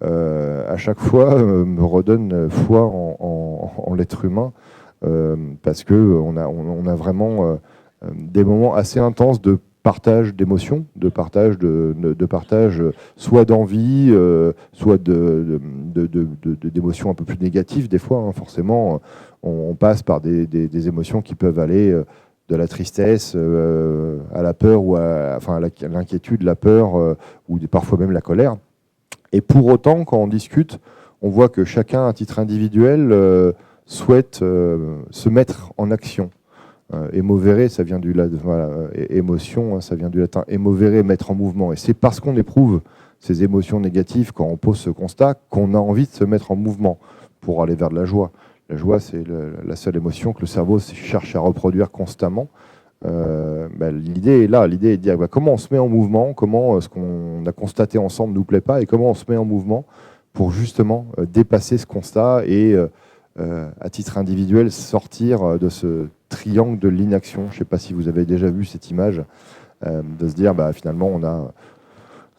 à chaque fois me redonne foi en l'être humain, parce qu'on a vraiment des moments assez intenses de partage d'émotions, de partage soit d'envie, soit d'émotions un peu plus négatives des fois. Forcément, on passe par des émotions qui peuvent aller de la tristesse à la peur, ou à l'inquiétude, la peur, ou parfois même la colère. Et pour autant, quand on discute, on voit que chacun, à titre individuel, souhaite se mettre en action. Émovere, ça vient du latin, émotion, ça vient du latin émovere, mettre en mouvement. Et c'est parce qu'on éprouve ces émotions négatives quand on pose ce constat qu'on a envie de se mettre en mouvement pour aller vers de la joie. La joie, c'est la seule émotion que le cerveau cherche à reproduire constamment. L'idée est là, l'idée est de dire comment on se met en mouvement, comment ce qu'on a constaté ensemble ne nous plaît pas, et comment on se met en mouvement pour justement dépasser ce constat et à titre individuel sortir de ce triangle de l'inaction. Je ne sais pas si vous avez déjà vu cette image, de se dire finalement on a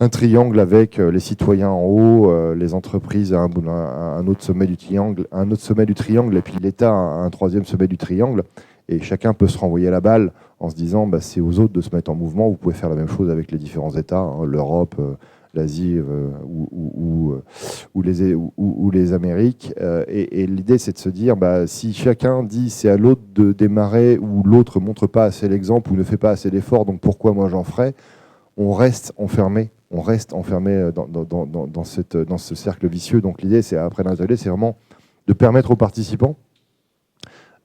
un triangle avec les citoyens en haut, les entreprises à un autre sommet du triangle, et puis l'État à un troisième sommet du triangle, et chacun peut se renvoyer la balle en se disant c'est aux autres de se mettre en mouvement. Vous pouvez faire la même chose avec les différents États, l'Europe, l'Asie ou les Amériques. Et l'idée, c'est de se dire, si chacun dit c'est à l'autre de démarrer, ou l'autre ne montre pas assez l'exemple ou ne fait pas assez d'efforts, donc pourquoi moi j'en ferai, on reste enfermé dans ce cercle vicieux. Donc l'idée, c'est après l'atelier, c'est vraiment de permettre aux participants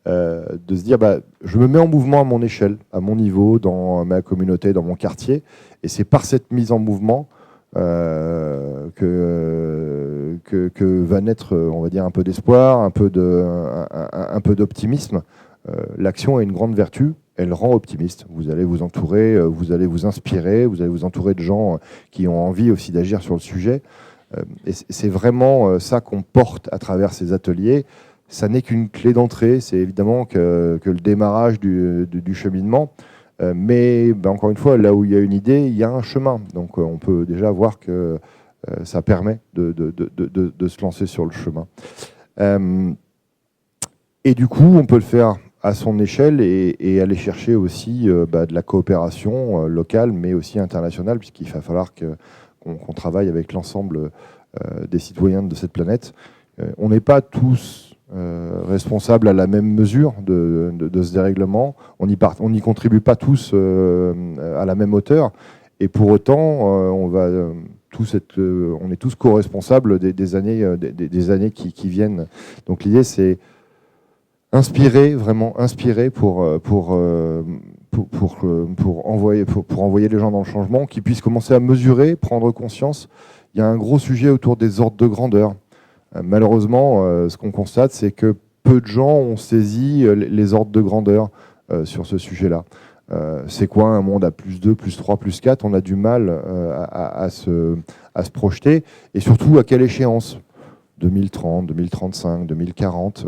de se dire je me mets en mouvement à mon échelle, à mon niveau, dans ma communauté, dans mon quartier, et c'est par cette mise en mouvement que va naître, on va dire, un peu d'espoir, un peu d'optimisme. L'action est une grande vertu, elle rend optimiste. Vous allez vous entourer, vous allez vous inspirer, vous allez vous entourer de gens qui ont envie aussi d'agir sur le sujet. Et c'est vraiment ça qu'on porte à travers ces ateliers. Ça n'est qu'une clé d'entrée, c'est évidemment que le démarrage du cheminement. Mais encore une fois, là où il y a une idée, il y a un chemin. Donc on peut déjà voir que ça permet de se lancer sur le chemin. Et du coup, on peut le faire à son échelle et aller chercher aussi de la coopération locale, mais aussi internationale, puisqu'il va falloir qu'on travaille avec l'ensemble des citoyens de cette planète. On n'est pas tous responsables à la même mesure de ce dérèglement. On n'y contribue pas tous à la même hauteur. Et pour autant, on est tous co-responsables des années qui viennent. Donc l'idée, c'est vraiment inspirer pour envoyer les gens dans le changement, qu'ils puissent commencer à mesurer, prendre conscience. Il y a un gros sujet autour des ordres de grandeur. Malheureusement, ce qu'on constate, c'est que peu de gens ont saisi les ordres de grandeur sur ce sujet-là. C'est quoi un monde à +2, +3, +4 ? On a du mal à se projeter. Et surtout, à quelle échéance ? 2030, 2035, 2040.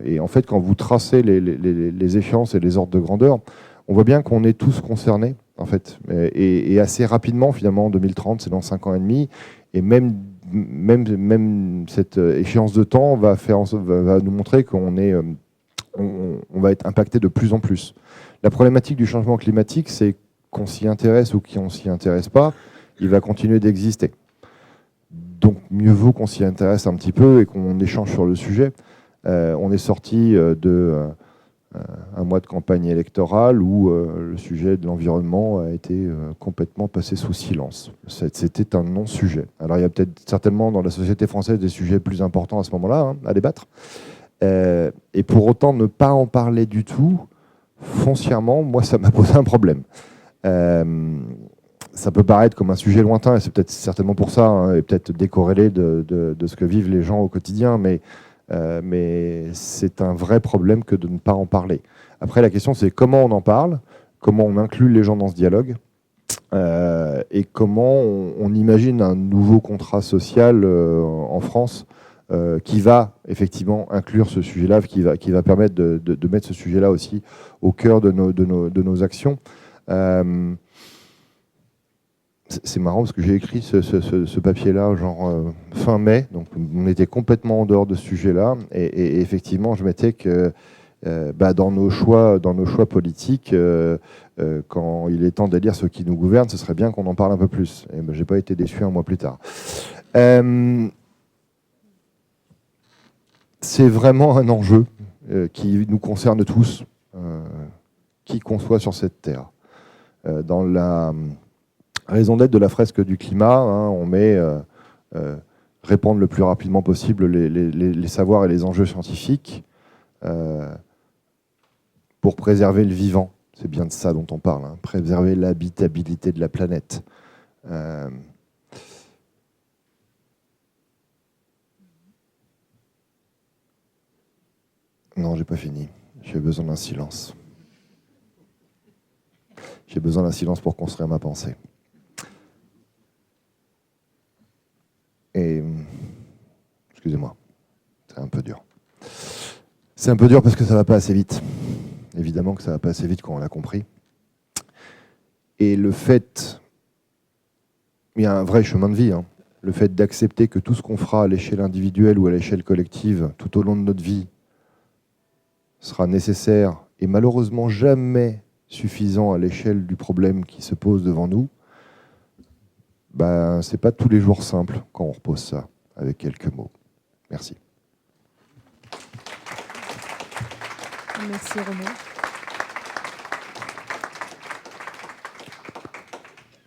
Et en fait, quand vous tracez les échéances et les ordres de grandeur, on voit bien qu'on est tous concernés, en fait. Et assez rapidement, finalement, en 2030, c'est dans 5 ans et demi. Et même cette échéance de temps va nous montrer qu'on va être impacté de plus en plus. La problématique du changement climatique, c'est qu'on s'y intéresse ou qu'on s'y intéresse pas, il va continuer d'exister. Donc mieux vaut qu'on s'y intéresse un petit peu et qu'on échange sur le sujet. On est sorti un mois de campagne électorale où le sujet de l'environnement a été complètement passé sous silence. C'était un non-sujet. Alors il y a peut-être certainement dans la société française des sujets plus importants à ce moment-là à débattre. Et pour autant ne pas en parler du tout, foncièrement, moi ça m'a posé un problème. Ça peut paraître comme un sujet lointain, et c'est peut-être certainement pour ça, et peut-être décorrélé de ce que vivent les gens au quotidien, mais c'est un vrai problème que de ne pas en parler. Après, la question, c'est comment on en parle, comment on inclut les gens dans ce dialogue, et comment on imagine un nouveau contrat social en France qui va effectivement inclure ce sujet-là, qui va permettre de mettre ce sujet-là aussi au cœur de nos actions. C'est marrant parce que j'ai écrit ce papier-là genre fin mai, donc on était complètement en dehors de ce sujet-là, et effectivement je mettais que dans nos choix politiques, quand il est temps d'élire ceux qui nous gouvernent, ce serait bien qu'on en parle un peu plus. Et j'ai pas été déçu un mois plus tard. C'est vraiment un enjeu qui nous concerne tous, qui qu'on soit sur cette terre. Dans la raison d'être de la fresque du climat, hein, on met répandre le plus rapidement possible les savoirs et les enjeux scientifiques pour préserver le vivant. C'est bien de ça dont on parle, hein, préserver l'habitabilité de la planète. Non, j'ai pas fini. J'ai besoin d'un silence. J'ai besoin d'un silence pour construire ma pensée. Et excusez-moi, c'est un peu dur. C'est un peu dur parce que ça va pas assez vite. Évidemment que ça va pas assez vite quand on l'a compris. Et le fait, il y a un vrai chemin de vie, hein. Le fait d'accepter que tout ce qu'on fera à l'échelle individuelle ou à l'échelle collective tout au long de notre vie sera nécessaire et malheureusement jamais suffisant à l'échelle du problème qui se pose devant nous, c'est pas tous les jours simple quand on repose ça avec quelques mots. Merci. Merci Renaud.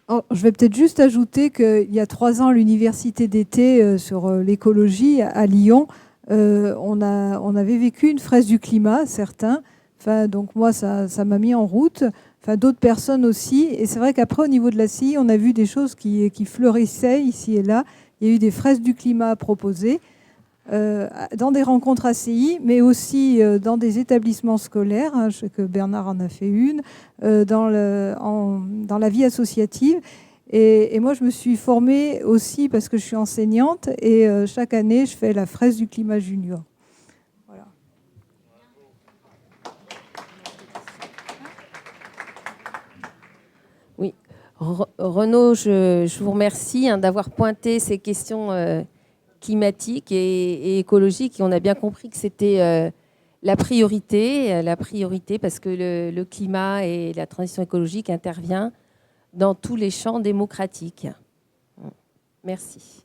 Oh, je vais peut-être juste ajouter qu'il y a 3 ans, à l'université d'été sur l'écologie à Lyon, on avait vécu une fresque du climat, certains. Enfin, donc moi, ça m'a mis en route. Enfin, d'autres personnes aussi. Et c'est vrai qu'après, au niveau de la CI, on a vu des choses qui fleurissaient ici et là. Il y a eu des fresques du climat proposées dans des rencontres ACI, mais aussi dans des établissements scolaires. Hein, je sais que Bernard en a fait une, dans la vie associative. Et moi, je me suis formée aussi parce que je suis enseignante. Et chaque année, je fais la fresque du climat junior. Voilà. Oui. Renaud, je vous remercie d'avoir pointé ces questions climatiques et écologiques. Et on a bien compris que c'était la priorité parce que le climat et la transition écologique intervient dans tous les champs démocratiques. Merci.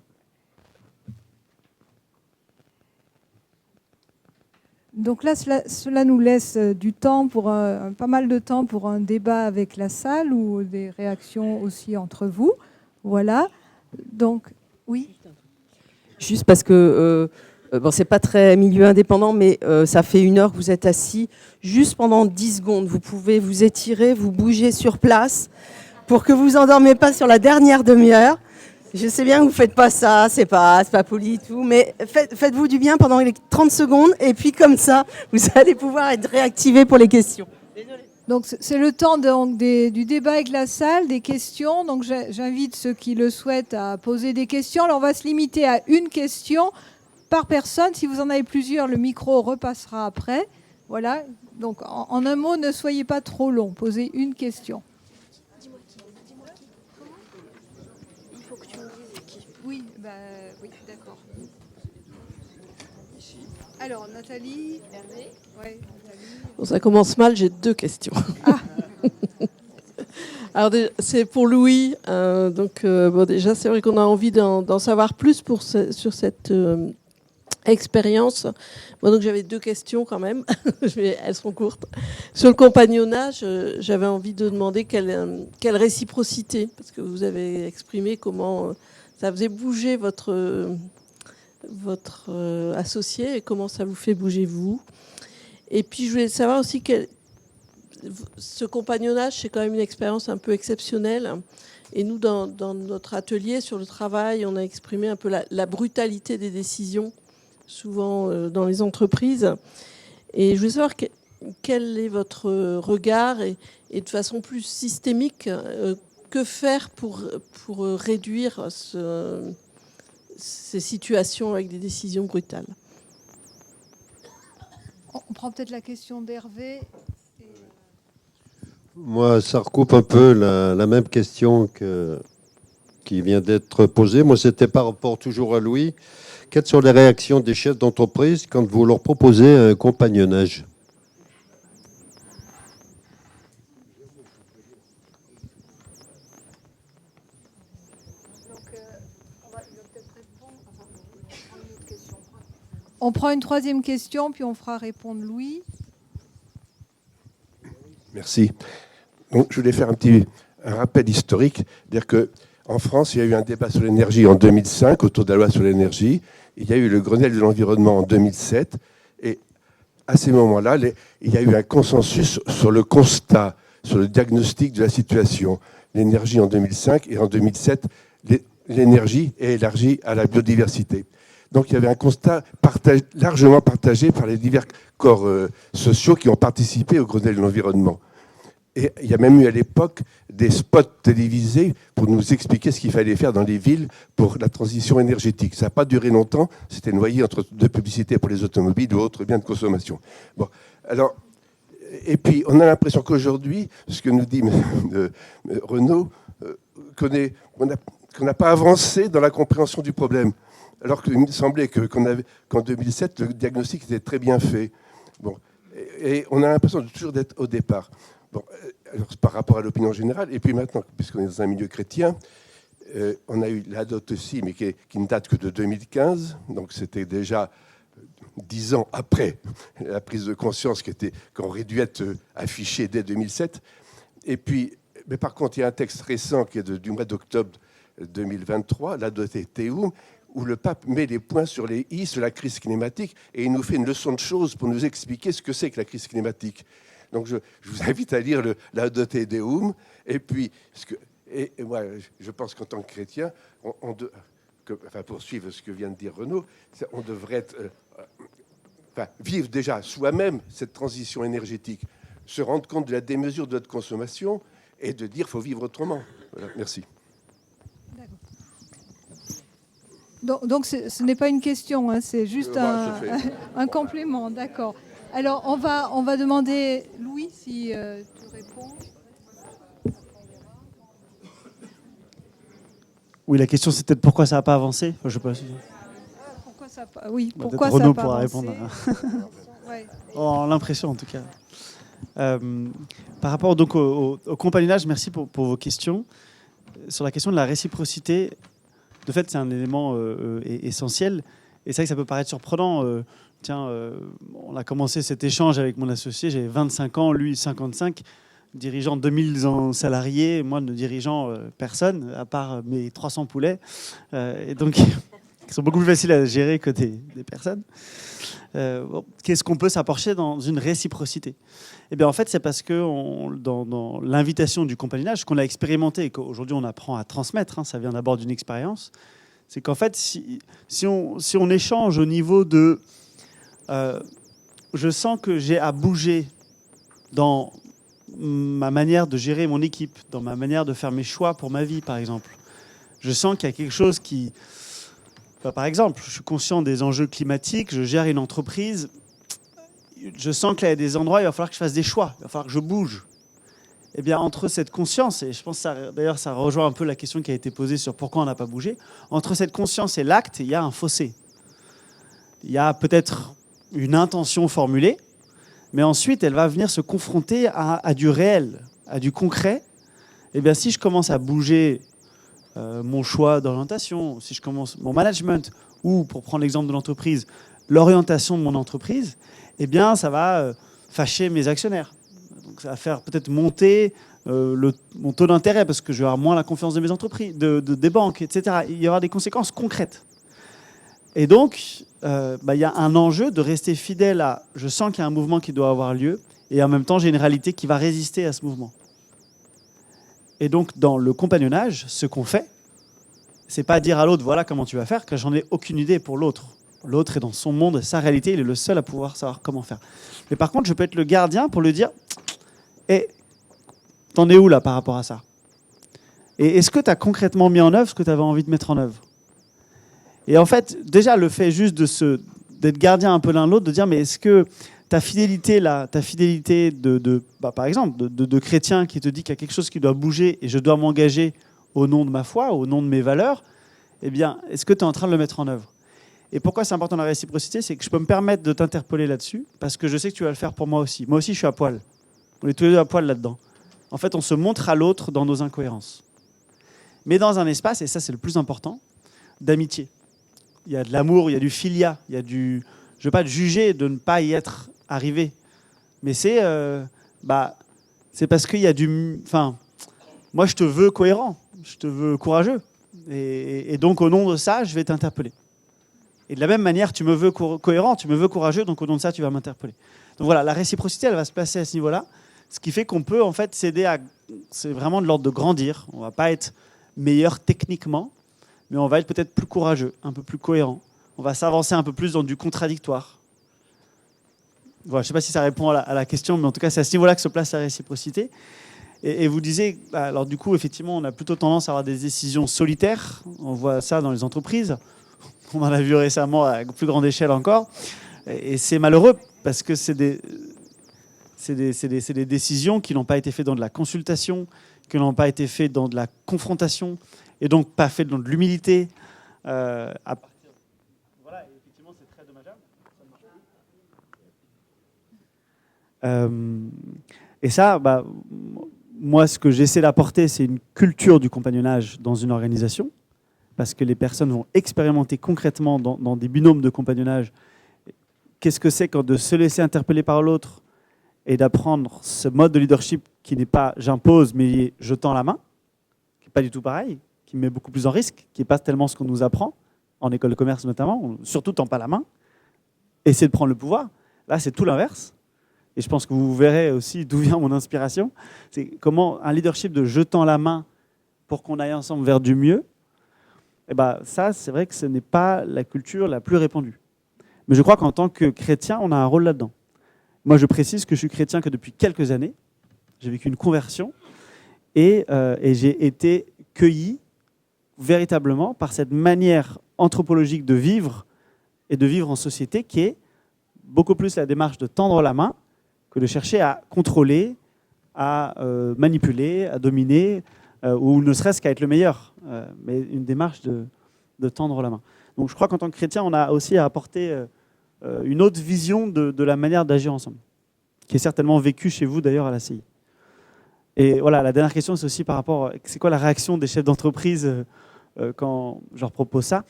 Donc là, cela nous laisse du temps, pas mal de temps pour un débat avec la salle ou des réactions aussi entre vous. Voilà. Donc, oui. Juste parce que, c'est pas très milieu indépendant, mais ça fait 1 heure que vous êtes assis. Juste pendant 10 secondes, vous pouvez vous étirer, vous bouger sur place pour que vous vous endormiez pas sur la dernière demi-heure. Je sais bien que vous faites pas ça, c'est pas poli et tout, mais faites-vous du bien pendant les 30 secondes et puis comme ça, vous allez pouvoir être réactivé pour les questions. Désolée. Donc c'est le temps du débat avec la salle, des questions. Donc j'invite ceux qui le souhaitent à poser des questions. Alors on va se limiter à une question par personne. Si vous en avez plusieurs, le micro repassera après. Voilà. Donc en un mot, ne soyez pas trop long. Posez une question. Oui, oui, d'accord. Alors, Nathalie, Hervé. Ouais, Nathalie. Bon, ça commence mal, j'ai 2 questions. Ah. Alors, c'est pour Louis. Déjà, c'est vrai qu'on a envie d'en savoir plus sur cette expérience. Moi, donc, j'avais 2 questions quand même. Elles sont courtes. Sur le compagnonnage, j'avais envie de demander quelle réciprocité, parce que vous avez exprimé comment ça faisait bouger votre associé et comment ça vous fait bouger vous. Et puis je voulais savoir aussi ce compagnonnage, c'est quand même une expérience un peu exceptionnelle. Et nous, dans notre atelier sur le travail, on a exprimé un peu la brutalité des décisions, souvent dans les entreprises. Et je voulais savoir quel est votre regard et de façon plus systémique, que faire pour réduire ces situations avec des décisions brutales? On prend peut-être la question d'Hervé. Moi, ça recoupe un peu la même question qui vient d'être posée. Moi, c'était par rapport toujours à Louis. Quelles sont les réactions des chefs d'entreprise quand vous leur proposez un compagnonnage? On prend une troisième question, puis on fera répondre Louis. Merci. Donc, je voulais faire un rappel historique, dire que en France, il y a eu un débat sur l'énergie en 2005 autour de la loi sur l'énergie. Il y a eu le Grenelle de l'environnement en 2007. Et à ces moments-là, il y a eu un consensus sur le constat, sur le diagnostic de la situation. L'énergie en 2005 et en 2007, l'énergie est élargie à la biodiversité. Donc il y avait un constat largement partagé par les divers corps sociaux qui ont participé au Grenelle de l'environnement. Et il y a même eu à l'époque des spots télévisés pour nous expliquer ce qu'il fallait faire dans les villes pour la transition énergétique. Ça n'a pas duré longtemps, c'était noyé entre deux publicités pour les automobiles ou autres biens de consommation. Bon, alors, et puis on a l'impression qu'aujourd'hui, ce que nous dit Renaud, qu'on n'a pas avancé dans la compréhension du problème. Alors qu'il me semblait qu'en 2007, le diagnostic était très bien fait. Bon, et on a l'impression de toujours d'être au départ. Bon, alors par rapport à l'opinion générale, et puis maintenant, puisqu'on est dans un milieu chrétien, on a eu la dot aussi, mais qui ne date que de 2015, donc c'était déjà 10 ans après la prise de conscience qui aurait dû être affichée dès 2007. Et puis, mais par contre, il y a un texte récent qui est du mois d'octobre 2023, la dot Teum, où le pape met les points sur les i sur la crise climatique et il nous fait une leçon de choses pour nous expliquer ce que c'est que la crise climatique. Donc je vous invite à lire Laudato Deum. Et puis, et moi, je pense qu'en tant que chrétien, pour suivre ce que vient de dire Renaud, on devrait vivre déjà soi-même cette transition énergétique, se rendre compte de la démesure de notre consommation et de dire qu'il faut vivre autrement. Voilà, merci. Donc ce n'est pas une question, hein, c'est juste un complément, d'accord. Alors on va demander, Louis, si tu réponds. Oui, la question c'était pourquoi ça n'a pas avancé. Enfin, je sais pas si... Pourquoi ça n'a pas, oui, pourquoi ça Renaud n'a pas pourra avancé. répondre. Ouais. Oh, l'impression en tout cas. Par rapport donc au compagnonnage, merci pour vos questions. Sur la question de la réciprocité, de fait, c'est un élément essentiel. Et c'est vrai que ça peut paraître surprenant. On a commencé cet échange avec mon associé, j'avais 25 ans, lui 55, dirigeant 2000 salariés, moi ne dirigeant personne, à part mes 300 poulets. Et donc, ils sont beaucoup plus faciles à gérer que des personnes. Qu'est-ce qu'on peut s'apporter dans une réciprocité? Eh bien, en fait, c'est parce que dans l'invitation du compagnonnage, qu'on a expérimenté et qu'aujourd'hui on apprend à transmettre, hein, ça vient d'abord d'une expérience, c'est qu'en fait, si on échange au niveau de je sens que j'ai à bouger dans ma manière de gérer mon équipe, dans ma manière de faire mes choix pour ma vie, par exemple. Je sens qu'il y a quelque chose qui... par exemple, je suis conscient des enjeux climatiques, je gère une entreprise, je sens qu'il y a des endroits où il va falloir que je fasse des choix, il va falloir que je bouge. Eh bien, entre cette conscience, et je pense que d'ailleurs ça rejoint un peu la question qui a été posée sur pourquoi on n'a pas bougé, entre cette conscience et l'acte, il y a un fossé. Il y a peut-être une intention formulée, mais ensuite elle va venir se confronter à du réel, à du concret. Eh bien, si je commence à bouger mon choix d'orientation, si je commence mon management, ou pour prendre l'exemple de l'entreprise, l'orientation de mon entreprise, eh bien, ça va fâcher mes actionnaires. Donc, ça va faire peut-être monter mon taux d'intérêt parce que je vais avoir moins la confiance de mes entreprises, des banques, etc. Il y aura des conséquences concrètes. Et donc, il y a un enjeu de rester fidèle à « je sens qu'il y a un mouvement qui doit avoir lieu » et en même temps, j'ai une réalité qui va résister à ce mouvement. Et donc, dans le compagnonnage, ce qu'on fait, c'est pas dire à l'autre « voilà comment tu vas faire », car j'en ai aucune idée pour l'autre. L'autre est dans son monde, sa réalité, il est le seul à pouvoir savoir comment faire. Mais par contre, je peux être le gardien pour lui dire « t'en es où là par rapport à ça ?» Et est-ce que tu as concrètement mis en œuvre ce que tu avais envie de mettre en œuvre? Et en fait, déjà, le fait juste d'être gardien un peu l'un de l'autre, de dire, mais est-ce que ta fidélité, par exemple, de chrétien qui te dit qu'il y a quelque chose qui doit bouger et je dois m'engager au nom de ma foi, au nom de mes valeurs, eh bien, est-ce que tu es en train de le mettre en œuvre? Et pourquoi c'est important la réciprocité? C'est que je peux me permettre de t'interpeller là-dessus, parce que je sais que tu vas le faire pour moi aussi. Moi aussi, je suis à poil. On est tous les deux à poil là-dedans. En fait, on se montre à l'autre dans nos incohérences. Mais dans un espace, et ça c'est le plus important, d'amitié. Il y a de l'amour, il y a du philia, il y a du... Je ne veux pas te juger de ne pas y être arrivé, mais c'est parce qu'il y a du... Enfin, moi je te veux cohérent, je te veux courageux. Et donc au nom de ça, je vais t'interpeller. Et de la même manière, tu me veux cohérent, tu me veux courageux, donc au nom de ça, tu vas m'interpeller. Donc voilà, la réciprocité, elle va se placer à ce niveau-là, ce qui fait qu'on peut en fait s'aider à... C'est vraiment de l'ordre de grandir. On ne va pas être meilleur techniquement, mais on va être peut-être plus courageux, un peu plus cohérent. On va s'avancer un peu plus dans du contradictoire. Voilà, je ne sais pas si ça répond à la question, mais en tout cas, c'est à ce niveau-là que se place la réciprocité. Et vous disiez, alors du coup, effectivement, on a plutôt tendance à avoir des décisions solitaires. On voit ça dans les entreprises. On en a vu récemment à plus grande échelle encore. Et c'est malheureux parce que c'est des décisions qui n'ont pas été faites dans de la consultation, qui n'ont pas été faites dans de la confrontation, et donc pas faites dans de l'humilité. Voilà, et effectivement, c'est très dommageable. Et ça, moi, ce que j'essaie d'apporter, c'est une culture du compagnonnage dans une organisation, parce que les personnes vont expérimenter concrètement dans des binômes de compagnonnage qu'est-ce que c'est quand de se laisser interpeller par l'autre et d'apprendre ce mode de leadership qui n'est pas j'impose, mais je tends la main, qui n'est pas du tout pareil, qui met beaucoup plus en risque, qui n'est pas tellement ce qu'on nous apprend, en école de commerce notamment, surtout tend pas la main, essayer de prendre le pouvoir. Là, c'est tout l'inverse. Et je pense que vous verrez aussi d'où vient mon inspiration. C'est comment un leadership de je tends la main pour qu'on aille ensemble vers du mieux. Et ça, c'est vrai que ce n'est pas la culture la plus répandue. Mais je crois qu'en tant que chrétien, on a un rôle là-dedans. Moi, je précise que je suis chrétien que depuis quelques années. J'ai vécu une conversion et j'ai été cueilli véritablement par cette manière anthropologique de vivre et de vivre en société qui est beaucoup plus la démarche de tendre la main que de chercher à contrôler, à manipuler, à dominer, ou ne serait-ce qu'à être le meilleur, mais une démarche de tendre la main. Donc je crois qu'en tant que chrétien, on a aussi à apporter une autre vision de la manière d'agir ensemble, qui est certainement vécue chez vous d'ailleurs à la CI. Et voilà, la dernière question, c'est aussi par rapport, c'est quoi la réaction des chefs d'entreprise quand je leur propose ça?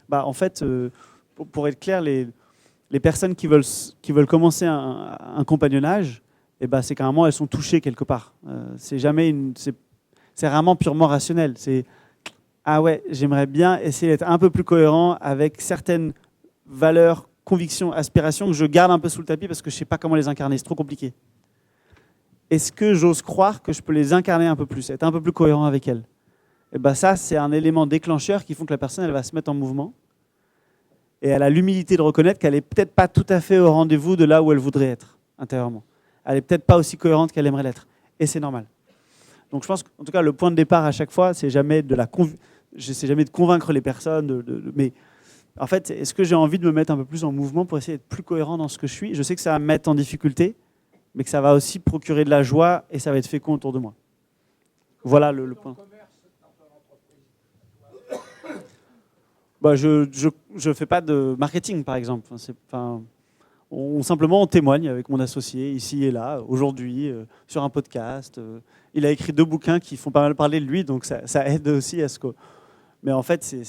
En fait, pour être clair, les personnes qui veulent commencer un compagnonnage, c'est carrément, elles sont touchées quelque part. C'est rarement purement rationnel. C'est ah ouais, j'aimerais bien essayer d'être un peu plus cohérent avec certaines valeurs, convictions, aspirations que je garde un peu sous le tapis parce que je ne sais pas comment les incarner. C'est trop compliqué. Est-ce que j'ose croire que je peux les incarner un peu plus, être un peu plus cohérent avec elles? Ça, c'est un élément déclencheur qui font que la personne, elle va se mettre en mouvement. Et elle a l'humilité de reconnaître qu'elle n'est peut-être pas tout à fait au rendez-vous de là où elle voudrait être intérieurement. Elle n'est peut-être pas aussi cohérente qu'elle aimerait l'être. Et c'est normal. Donc je pense qu'en tout cas, le point de départ à chaque fois, c'est jamais j'essaie jamais de convaincre les personnes. Mais en fait, est-ce que j'ai envie de me mettre un peu plus en mouvement pour essayer d'être plus cohérent dans ce que je suis? Je sais que ça va me mettre en difficulté, mais que ça va aussi procurer de la joie et ça va être fécond autour de moi. Voilà le point. Je fais pas de marketing, par exemple. Simplement, on témoigne avec mon associé, ici et là, aujourd'hui, sur un podcast. Il a écrit 2 bouquins qui font pas mal parler de lui, donc ça aide aussi à ce que... Mais en fait, il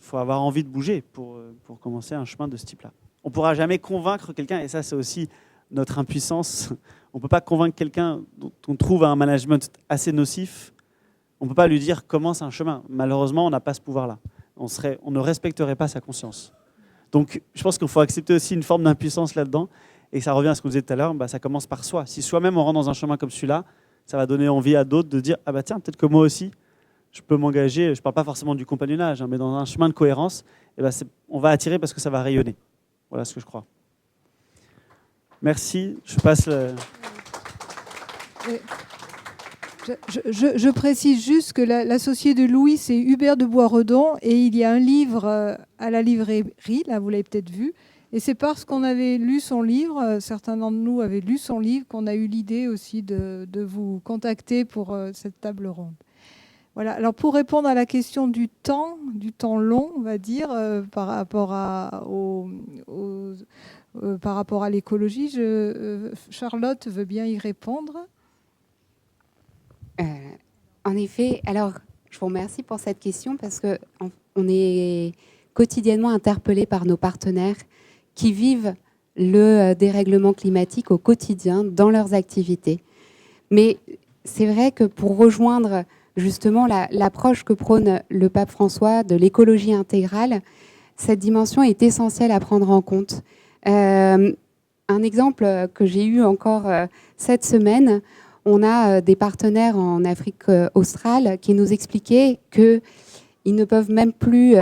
faut avoir envie de bouger pour commencer un chemin de ce type-là. On ne pourra jamais convaincre quelqu'un, et ça, c'est aussi notre impuissance. On ne peut pas convaincre quelqu'un dont on trouve un management assez nocif. On ne peut pas lui dire commence un chemin. Malheureusement, on n'a pas ce pouvoir-là. On ne respecterait pas sa conscience. Donc, je pense qu'il faut accepter aussi une forme d'impuissance là-dedans. Et ça revient à ce qu'on disait tout à l'heure, ça commence par soi. Si soi-même on rentre dans un chemin comme celui-là, ça va donner envie à d'autres de dire « Ah tiens, peut-être que moi aussi, je peux m'engager, je ne parle pas forcément du compagnonnage, mais dans un chemin de cohérence, on va attirer parce que ça va rayonner. » Voilà ce que je crois. Merci. Je passe le... Je précise juste que l'associé de Louis, c'est Hubert de Boisredon, et il y a un livre à la librairie, là vous l'avez peut-être vu, et c'est parce qu'on avait lu son livre, certains d'entre nous avaient lu son livre, qu'on a eu l'idée aussi de vous contacter pour cette table ronde. Voilà. Alors pour répondre à la question du temps long, on va dire, par rapport à l'écologie, Charlotte veut bien y répondre. En effet, alors je vous remercie pour cette question parce qu'on est quotidiennement interpellé par nos partenaires qui vivent le dérèglement climatique au quotidien dans leurs activités. Mais c'est vrai que pour rejoindre justement l'approche que prône le pape François de l'écologie intégrale, cette dimension est essentielle à prendre en compte. Un exemple que j'ai eu encore cette semaine, on a des partenaires en Afrique australe qui nous expliquaient qu'ils ne peuvent même plus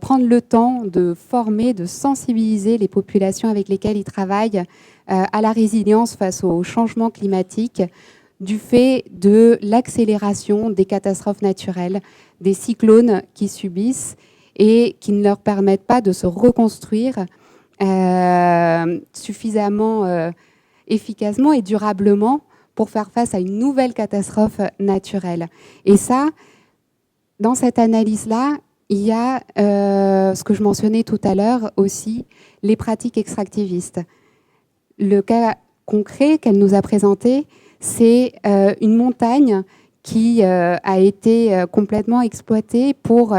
prendre le temps de former, de sensibiliser les populations avec lesquelles ils travaillent à la résilience face au changement climatique du fait de l'accélération des catastrophes naturelles, des cyclones qu'ils subissent et qui ne leur permettent pas de se reconstruire suffisamment efficacement et durablement pour faire face à une nouvelle catastrophe naturelle. Et ça, dans cette analyse-là, il y a ce que je mentionnais tout à l'heure aussi, les pratiques extractivistes. Le cas concret qu'elle nous a présenté, c'est une montagne qui a été complètement exploitée pour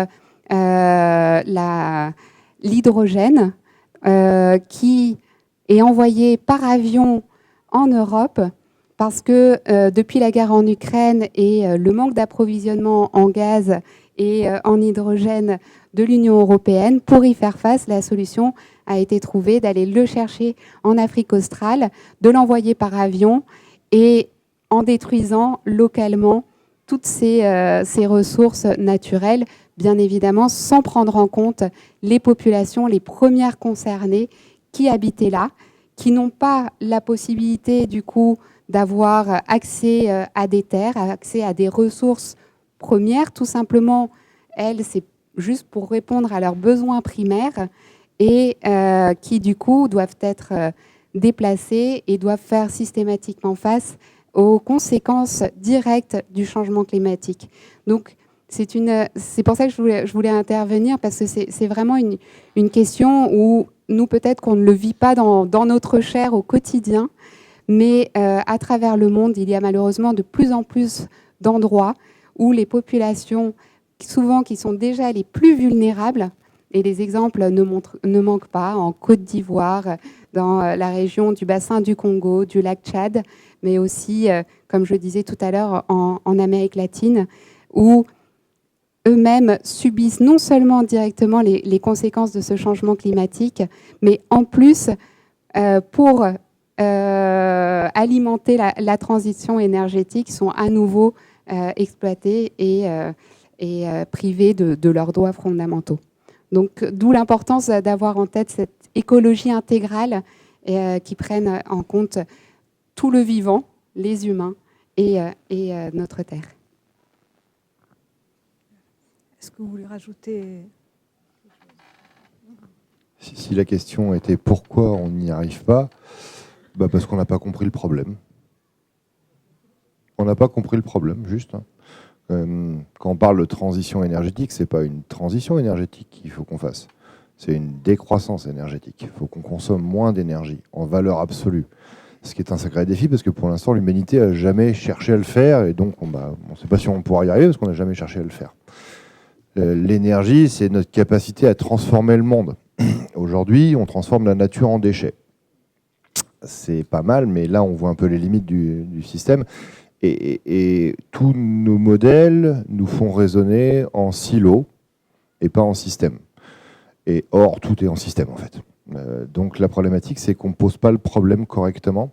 l'hydrogène qui est envoyé par avion en Europe parce que depuis la guerre en Ukraine et le manque d'approvisionnement en gaz et en hydrogène de l'Union européenne, pour y faire face, la solution a été trouvée d'aller le chercher en Afrique australe, de l'envoyer par avion et en détruisant localement toutes ces ressources naturelles, bien évidemment sans prendre en compte les populations, les premières concernées qui habitaient là, qui n'ont pas la possibilité du coup d'avoir accès à des terres, accès à des ressources premières. Tout simplement, elles, c'est juste pour répondre à leurs besoins primaires et qui du coup doivent être déplacées et doivent faire systématiquement face aux conséquences directes du changement climatique. Donc, c'est pour ça que je voulais intervenir, parce que c'est vraiment une question où nous, peut-être qu'on ne le vit pas dans notre chair au quotidien, mais à travers le monde, il y a malheureusement de plus en plus d'endroits où les populations, souvent qui sont déjà les plus vulnérables, et les exemples ne manquent pas, en Côte d'Ivoire, dans la région du bassin du Congo, du lac Tchad, mais aussi, comme je le disais tout à l'heure, en Amérique latine, où eux-mêmes subissent non seulement directement les conséquences de ce changement climatique, mais en plus, pour alimenter la transition énergétique, sont à nouveau exploités et privés de leurs droits fondamentaux. Donc, d'où l'importance d'avoir en tête cette écologie intégrale qui prenne en compte tout le vivant, les humains et notre Terre. Est-ce que vous voulez rajouter ? Si la question était pourquoi on n'y arrive pas, parce qu'on n'a pas compris le problème. On n'a pas compris le problème, juste. Quand on parle de transition énergétique, ce n'est pas une transition énergétique qu'il faut qu'on fasse. C'est une décroissance énergétique. Il faut qu'on consomme moins d'énergie, en valeur absolue. Ce qui est un sacré défi, parce que pour l'instant, l'humanité n'a jamais cherché à le faire, et donc on ne sait pas si on pourra y arriver, parce qu'on n'a jamais cherché à le faire. L'énergie, c'est notre capacité à transformer le monde. Aujourd'hui, on transforme la nature en déchets. C'est pas mal, mais là, on voit un peu les limites du système. Et tous nos modèles nous font raisonner en silo et pas en système. Et or, tout est en système, en fait. Donc, la problématique, c'est qu'on ne pose pas le problème correctement.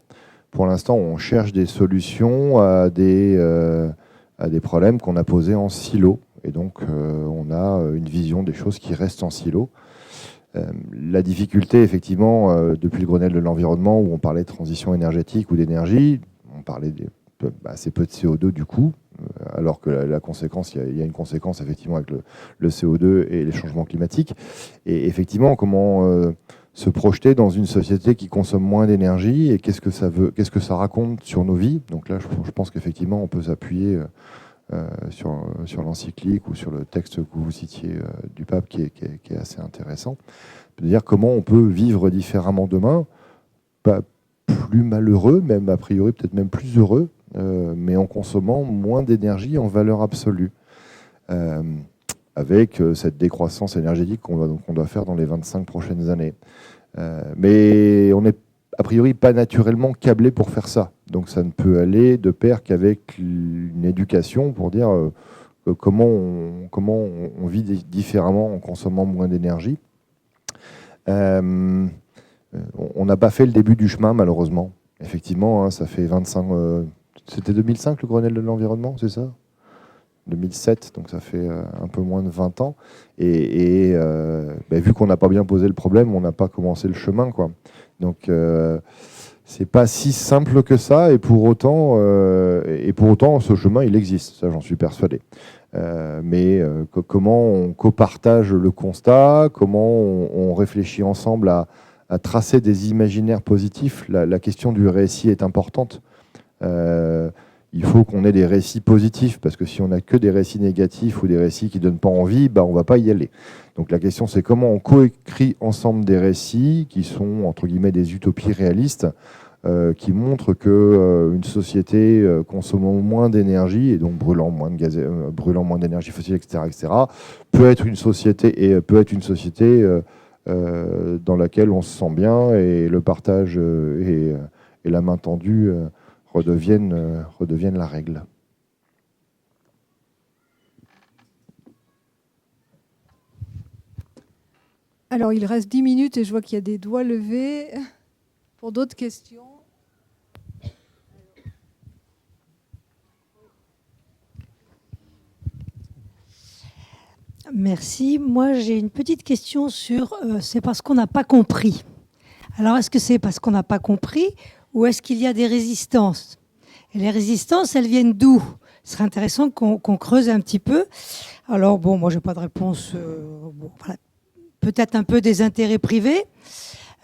Pour l'instant, on cherche des solutions à des problèmes qu'on a posés en silo. Et donc, on a une vision des choses qui restent en silo. La difficulté, effectivement, depuis le Grenelle de l'environnement, où on parlait de transition énergétique ou d'énergie, on parlait assez peu de CO2 du coup, alors que la conséquence, il y a une conséquence effectivement avec le CO2 et les changements climatiques. Et effectivement, comment se projeter dans une société qui consomme moins d'énergie et qu'est-ce que ça raconte sur nos vies. Donc là, je pense qu'effectivement, on peut s'appuyer sur l'encyclique ou sur le texte que vous citiez du pape qui est assez intéressant. De dire comment on peut vivre différemment demain, pas plus malheureux, même a priori peut-être même plus heureux, mais en consommant moins d'énergie en valeur absolue. Avec cette décroissance énergétique qu'on doit faire dans les 25 prochaines années. Mais on n'est a priori pas naturellement câblé pour faire ça. Donc ça ne peut aller de pair qu'avec une éducation pour dire comment on vit différemment en consommant moins d'énergie. On n'a pas fait le début du chemin, malheureusement. Effectivement, hein, ça fait 25... c'était 2005, le Grenelle de l'environnement, c'est ça ? 2007, donc ça fait un peu moins de 20 ans. Et vu qu'on n'a pas bien posé le problème, on n'a pas commencé le chemin, quoi. Donc, c'est pas si simple que ça, et pour autant, ce chemin, il existe. Ça, j'en suis persuadé. Comment on copartage le constat, comment on réfléchit ensemble à tracer des imaginaires positifs. La question du récit est importante. Il faut qu'on ait des récits positifs, parce que si on n'a que des récits négatifs ou des récits qui ne donnent pas envie, on ne va pas y aller. Donc la question, c'est comment on coécrit ensemble des récits qui sont, entre guillemets, des utopies réalistes, qui montrent qu'une société consommant moins d'énergie, et donc brûlant moins d'énergie fossile, etc., peut être une société, dans laquelle on se sent bien, et le partage et la main tendue redeviennent la règle. Alors, il reste 10 minutes et je vois qu'il y a des doigts levés pour d'autres questions. Merci. Moi, j'ai une petite question sur c'est parce qu'on n'a pas compris. Alors, est-ce que c'est parce qu'on n'a pas compris ou est-ce qu'il y a des résistances? Et les résistances, elles viennent d'où? Ce serait intéressant qu'on creuse un petit peu. Alors, bon, moi, je n'ai pas de réponse. Voilà. Peut-être un peu des intérêts privés,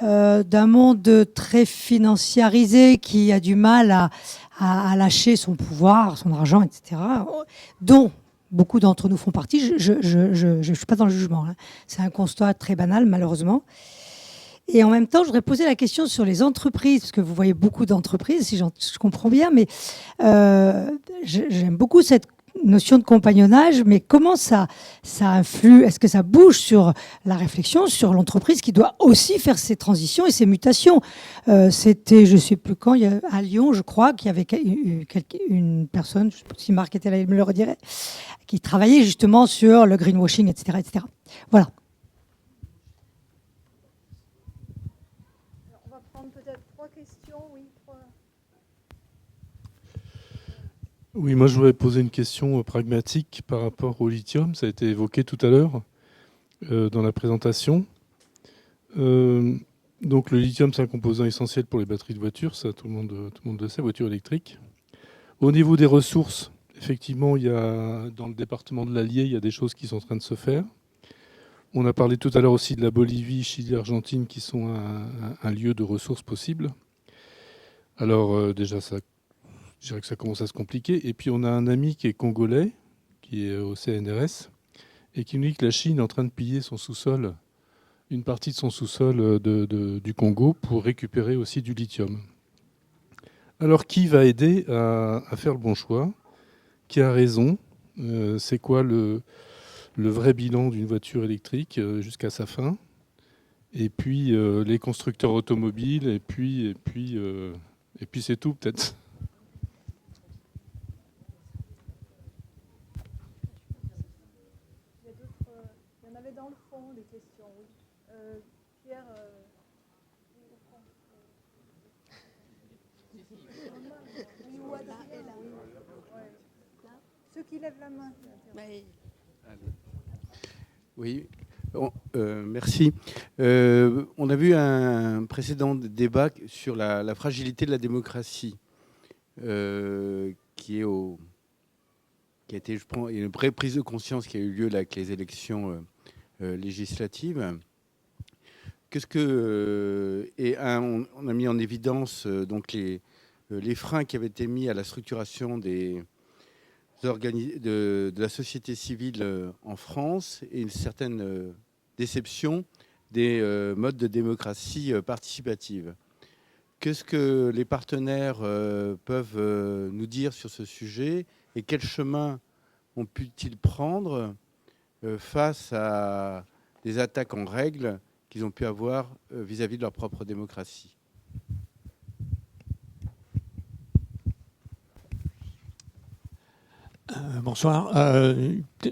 d'un monde très financiarisé qui a du mal à lâcher son pouvoir, son argent, etc., dont beaucoup d'entre nous font partie. Je ne suis pas dans le jugement. Hein. C'est un constat très banal, malheureusement. Et en même temps, je voudrais poser la question sur les entreprises, parce que vous voyez beaucoup d'entreprises, si je comprends bien, mais j'aime beaucoup cette notion de compagnonnage, mais comment ça influe? Est-ce que ça bouge sur la réflexion sur l'entreprise qui doit aussi faire ces transitions et ces mutations? C'était, je ne sais plus quand, à Lyon, je crois, qu'il y avait une personne, je ne sais pas si Marc était là, il me le redirait, qui travaillait justement sur le greenwashing, etc., etc. Voilà. Alors, on va prendre peut-être 3 questions. Oui, 3. Oui, moi je voudrais poser une question pragmatique par rapport au lithium. Ça a été évoqué tout à l'heure dans la présentation. Donc le lithium, c'est un composant essentiel pour les batteries de voitures, ça tout le monde le sait, voitures électriques. Au niveau des ressources, effectivement, il y a, dans le département de l'Allier, il y a des choses qui sont en train de se faire. On a parlé tout à l'heure aussi de la Bolivie, Chili, Argentine, qui sont un lieu de ressources possibles. Alors déjà, je dirais que ça commence à se compliquer. Et puis on a un ami qui est congolais, qui est au CNRS, et qui nous dit que la Chine est en train de piller son sous-sol, une partie de son sous-sol du Congo, pour récupérer aussi du lithium. Alors qui va aider à faire le bon choix? Qui a raison? C'est quoi le vrai bilan d'une voiture électrique jusqu'à sa fin? Et puis les constructeurs automobiles, et puis c'est tout peut-être. Il y en avait dans le fond des questions, oui. Pierre, ou Adrien, ceux qui lèvent la main. Oui, bon, merci. On a vu un précédent débat sur la fragilité de la démocratie. qui a été, je pense, une vraie prise de conscience qui a eu lieu là, avec les élections législatives. On a mis en évidence donc les freins qui avaient été mis à la structuration de la société civile en France et une certaine déception des modes de démocratie participative. Qu'est-ce que les partenaires peuvent nous dire sur ce sujet et quel chemin ont pu-ils prendre face à des attaques en règle qu'ils ont pu avoir vis-à-vis de leur propre démocratie? Bonsoir.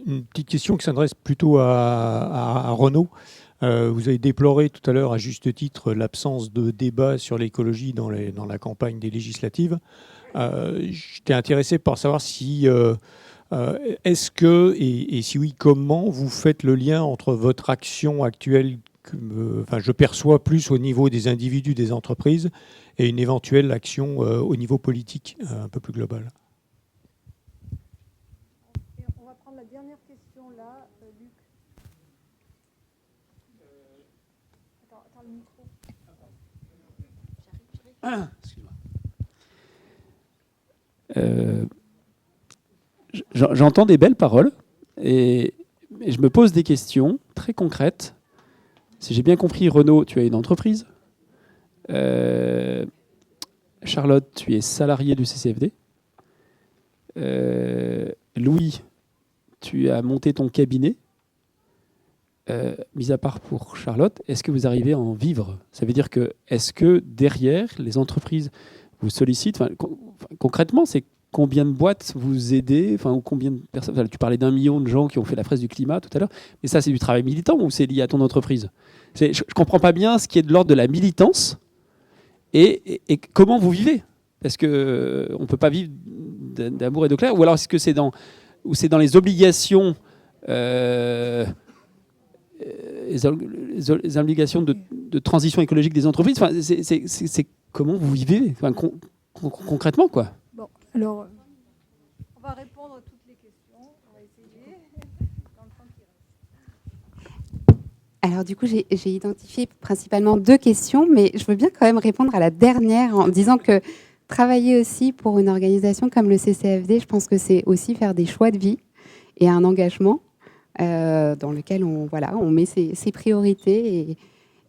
Une petite question qui s'adresse plutôt à Renaud. Vous avez déploré tout à l'heure, à juste titre, l'absence de débat sur l'écologie dans la campagne des législatives. J'étais intéressé par savoir si, est-ce que, et si oui, comment vous faites le lien entre votre action actuelle, je perçois plus au niveau des individus, des entreprises, et une éventuelle action au niveau politique, un peu plus global. On va prendre la dernière question là, Luc. Attends le micro. Excuse-moi. J'entends des belles paroles et je me pose des questions très concrètes. Si j'ai bien compris, Renaud, tu as une entreprise. Charlotte, tu es salariée du CCFD. Louis, tu as monté ton cabinet. Mis à part pour Charlotte, est-ce que vous arrivez à en vivre? Ça veut dire que, est-ce que derrière, les entreprises vous sollicitent? Concrètement, c'est combien de boîtes vous aidez, ou combien de personnes? Tu parlais d'1 million de gens qui ont fait la fresque du climat tout à l'heure, mais ça, c'est du travail militant ou c'est lié à ton entreprise? Je ne comprends pas bien ce qui est de l'ordre de la militance et comment vous vivez. Parce qu'on ne peut pas vivre d'amour et de clair, ou alors est-ce que c'est dans les obligations les obligations de transition écologique des entreprises? C'est comment vous vivez concrètement, quoi. Bon, alors, on va répondre à toutes les questions. On va essayer dans le temps qui reste. Alors du coup, j'ai identifié principalement 2 questions, mais je veux bien quand même répondre à la dernière en disant que travailler aussi pour une organisation comme le CCFD, je pense que c'est aussi faire des choix de vie et un engagement dans lequel on met ses priorités.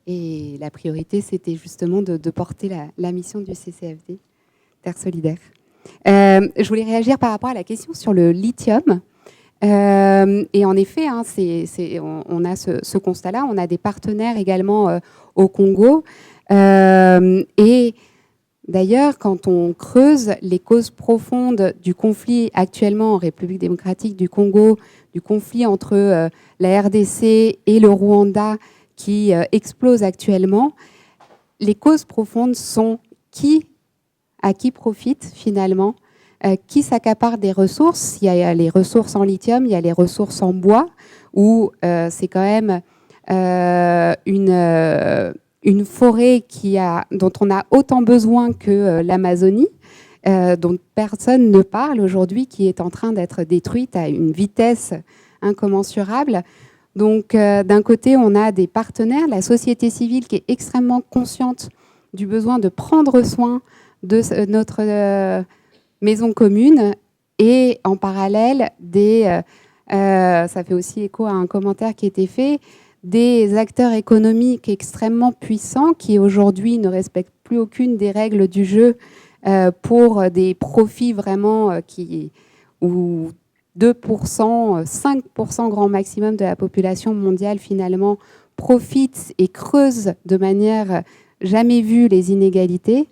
Et la priorité, c'était justement de porter la mission du CCFD, Terre Solidaire. Je voulais réagir par rapport à la question sur le lithium. Et en effet, on a ce constat-là. On a des partenaires également au Congo. Et d'ailleurs, quand on creuse les causes profondes du conflit actuellement en République démocratique du Congo, du conflit entre la RDC et le Rwanda qui explose actuellement, les causes profondes sont à qui profite finalement, qui s'accapare des ressources. Il y a les ressources en lithium, il y a les ressources en bois, où c'est quand même une forêt dont on a autant besoin que l'Amazonie, dont personne ne parle aujourd'hui, qui est en train d'être détruite à une vitesse incommensurable. Donc, d'un côté, on a des partenaires, la société civile qui est extrêmement consciente du besoin de prendre soin de notre maison commune, et en parallèle, ça fait aussi écho à un commentaire qui a été fait, des acteurs économiques extrêmement puissants qui aujourd'hui ne respectent plus aucune des règles du jeu pour des profits vraiment où 2%, 5% grand maximum de la population mondiale finalement profitent et creusent de manière jamais vue les inégalités.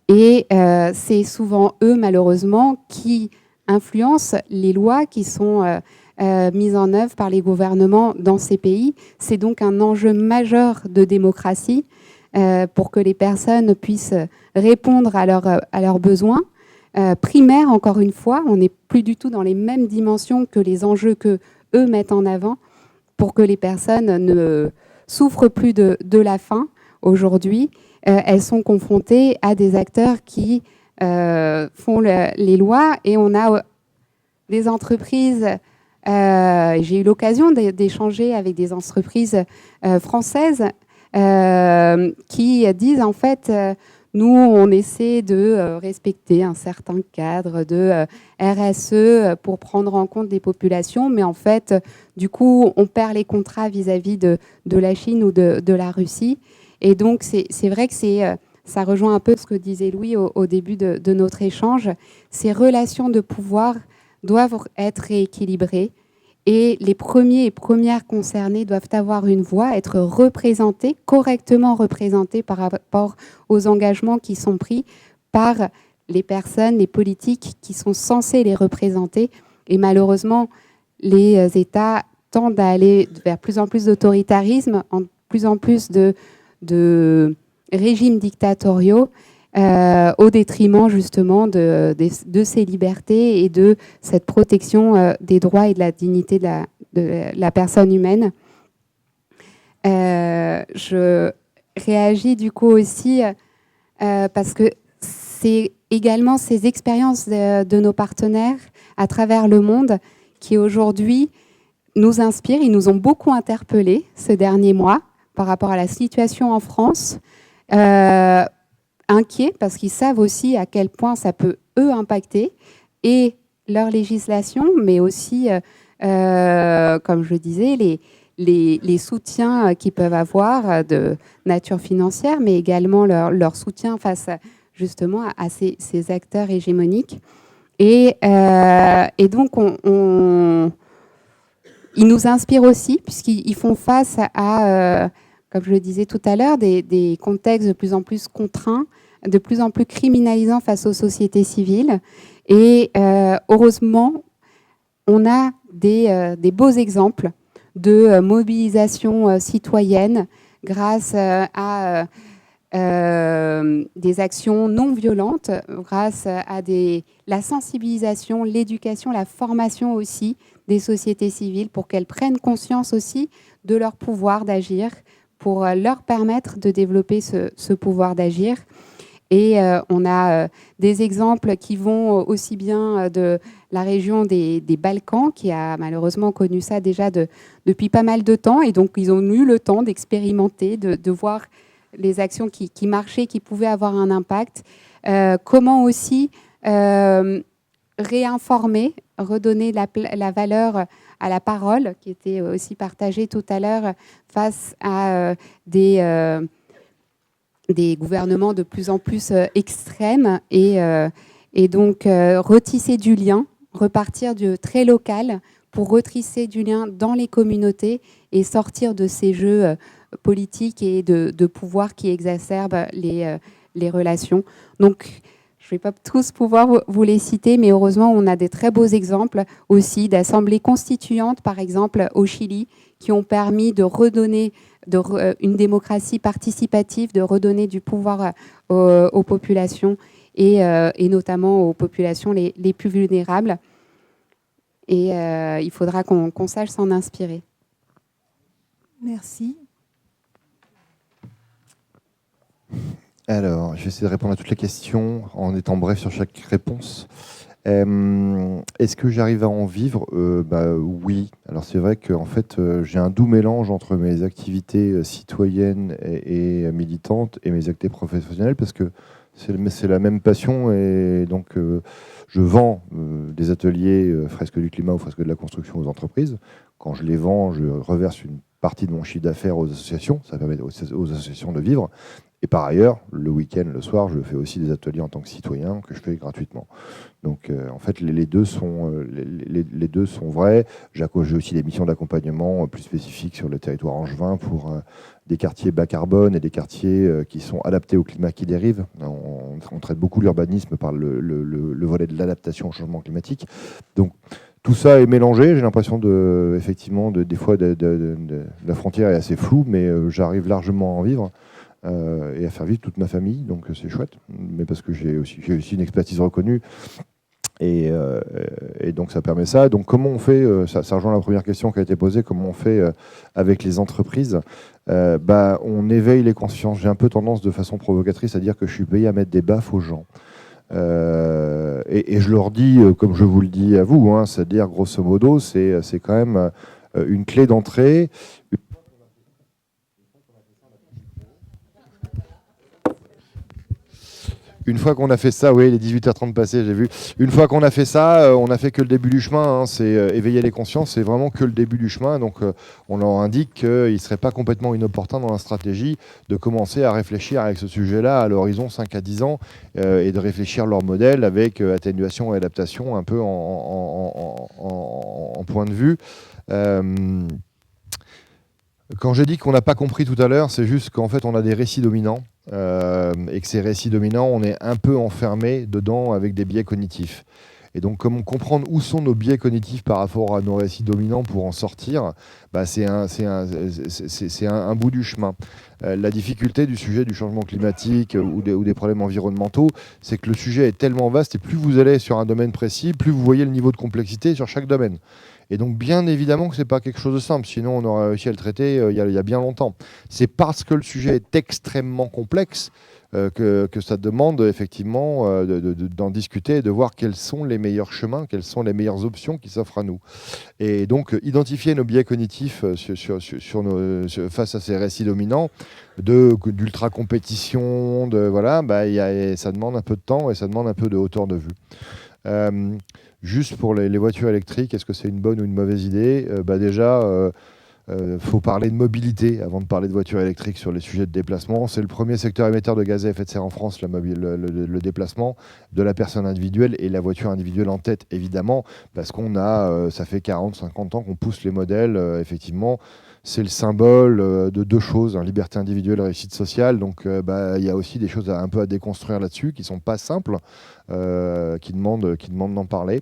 Et c'est souvent eux, malheureusement, qui influencent les lois qui sont mises en œuvre par les gouvernements dans ces pays. C'est donc un enjeu majeur de démocratie pour que les personnes puissent répondre à leurs besoins primaires. Encore une fois, on n'est plus du tout dans les mêmes dimensions que les enjeux que eux mettent en avant pour que les personnes ne souffrent plus de la faim aujourd'hui. Elles sont confrontées à des acteurs qui font les lois, et on a des entreprises. J'ai eu l'occasion d'échanger avec des entreprises françaises qui disent en fait, nous on essaie de respecter un certain cadre de RSE pour prendre en compte des populations, mais en fait du coup on perd les contrats vis-à-vis de la Chine ou de la Russie. Et donc c'est vrai que ça rejoint un peu ce que disait Louis au début de notre échange. Ces relations de pouvoir doivent être rééquilibrées, et les premiers et premières concernés doivent avoir une voix, être représentés, correctement représentés par rapport aux engagements qui sont pris par les personnes, les politiques qui sont censés les représenter. Et malheureusement, les États tendent à aller vers plus en plus d'autoritarisme, en plus en plus de régimes dictatoriaux, au détriment justement de ces libertés et de cette protection des droits et de la dignité de la personne humaine. Je réagis du coup aussi parce que c'est également ces expériences de nos partenaires à travers le monde qui aujourd'hui nous inspirent. Ils nous ont beaucoup interpellés ces derniers mois par rapport à la situation en France. Inquiets parce qu'ils savent aussi à quel point ça peut, eux, impacter et leur législation, mais aussi, comme je disais, les soutiens qu'ils peuvent avoir de nature financière, mais également leur soutien face justement à ces acteurs hégémoniques. Et donc, ils nous inspirent aussi, puisqu'ils font face à... comme je le disais tout à l'heure, des contextes de plus en plus contraints, de plus en plus criminalisants face aux sociétés civiles. Et heureusement, on a des beaux exemples de mobilisation citoyenne grâce à des actions non violentes, grâce à la sensibilisation, l'éducation, la formation aussi des sociétés civiles pour qu'elles prennent conscience aussi de leur pouvoir d'agir, pour leur permettre de développer ce pouvoir d'agir. Et on a des exemples qui vont aussi bien de la région des Balkans, qui a malheureusement connu ça déjà depuis pas mal de temps. Et donc, ils ont eu le temps d'expérimenter, de voir les actions qui marchaient, qui pouvaient avoir un impact. Comment aussi réinformer, redonner la valeur à la parole, qui était aussi partagée tout à l'heure, face à des gouvernements de plus en plus extrêmes, et donc retisser du lien, repartir du très local pour retisser du lien dans les communautés et sortir de ces jeux politiques et de pouvoir qui exacerbent les relations. Donc, je ne vais pas tous pouvoir vous les citer, mais heureusement, on a des très beaux exemples aussi d'assemblées constituantes, par exemple au Chili, qui ont permis de redonner une démocratie participative, de redonner du pouvoir aux populations et notamment aux populations les plus vulnérables. Et il faudra qu'on sache s'en inspirer. Merci. Alors, je vais essayer de répondre à toutes les questions en étant bref sur chaque réponse. Est-ce que j'arrive à en vivre ? Oui. Alors c'est vrai que en fait, j'ai un doux mélange entre mes activités citoyennes et militantes et mes activités professionnelles, parce que c'est la même passion, et donc je vends des ateliers fresques du climat ou fresques de la construction aux entreprises. Quand je les vends, je reverse une partie de mon chiffre d'affaires aux associations. Ça permet aux associations de vivre. Et par ailleurs, le week-end, le soir, je fais aussi des ateliers en tant que citoyen que je fais gratuitement. Donc, en fait, les deux sont vrais. J'ai aussi des missions d'accompagnement plus spécifiques sur le territoire angevin pour des quartiers bas carbone et des quartiers qui sont adaptés au climat qui dérive. On traite beaucoup l'urbanisme par le volet de l'adaptation au changement climatique. Donc, tout ça est mélangé. J'ai l'impression effectivement, des fois, la frontière est assez floue, mais j'arrive largement à en vivre. Et à faire vivre toute ma famille, donc c'est chouette, mais parce que j'ai aussi une expertise reconnue, et donc ça permet ça. Donc comment on fait, ça rejoint la première question qui a été posée, comment on fait avec les entreprises ? On éveille les consciences. J'ai un peu tendance de façon provocatrice à dire que je suis payé à mettre des baffes aux gens. Et je leur dis, comme je vous le dis à vous, hein, c'est-à-dire grosso modo, c'est quand même une clé d'entrée. Une fois qu'on a fait ça, oui, les 18h30 passées, j'ai vu. Une fois qu'on a fait ça, on n'a fait que le début du chemin. Hein, c'est éveiller les consciences, c'est vraiment que le début du chemin. Donc, on leur indique qu'il ne serait pas complètement inopportun dans la stratégie de commencer à réfléchir avec ce sujet-là à l'horizon 5 à 10 ans et de réfléchir leur modèle avec atténuation et adaptation un peu en point de vue. Quand j'ai dit qu'on n'a pas compris tout à l'heure, c'est juste qu'en fait, on a des récits dominants. Et que ces récits dominants, on est un peu enfermé dedans avec des biais cognitifs. Et donc, comment comprendre où sont nos biais cognitifs par rapport à nos récits dominants pour en sortir, bah, c'est un bout du chemin. La difficulté du sujet du changement climatique ou des problèmes environnementaux, c'est que le sujet est tellement vaste et plus vous allez sur un domaine précis, plus vous voyez le niveau de complexité sur chaque domaine. Et donc, bien évidemment que ce n'est pas quelque chose de simple, sinon on aurait réussi à le traiter il y a bien longtemps. C'est parce que le sujet est extrêmement complexe que ça demande effectivement d'en discuter et de voir quels sont les meilleurs chemins, quelles sont les meilleures options qui s'offrent à nous. Et donc, identifier nos biais cognitifs face à ces récits dominants, d'ultra-compétition, voilà, ça demande un peu de temps et ça demande un peu de hauteur de vue. Juste pour les voitures électriques, est-ce que c'est une bonne ou une mauvaise idée ? Déjà, faut parler de mobilité avant de parler de voitures électriques sur les sujets de déplacement. C'est le premier secteur émetteur de gaz à effet de serre en France, le déplacement de la personne individuelle et la voiture individuelle en tête, évidemment, parce qu'on a, ça fait 40-50 ans qu'on pousse les modèles, effectivement. C'est le symbole de deux choses, liberté individuelle et réussite sociale. Donc, il y a aussi des choses un peu à déconstruire là-dessus qui ne sont pas simples, qui demandent d'en parler.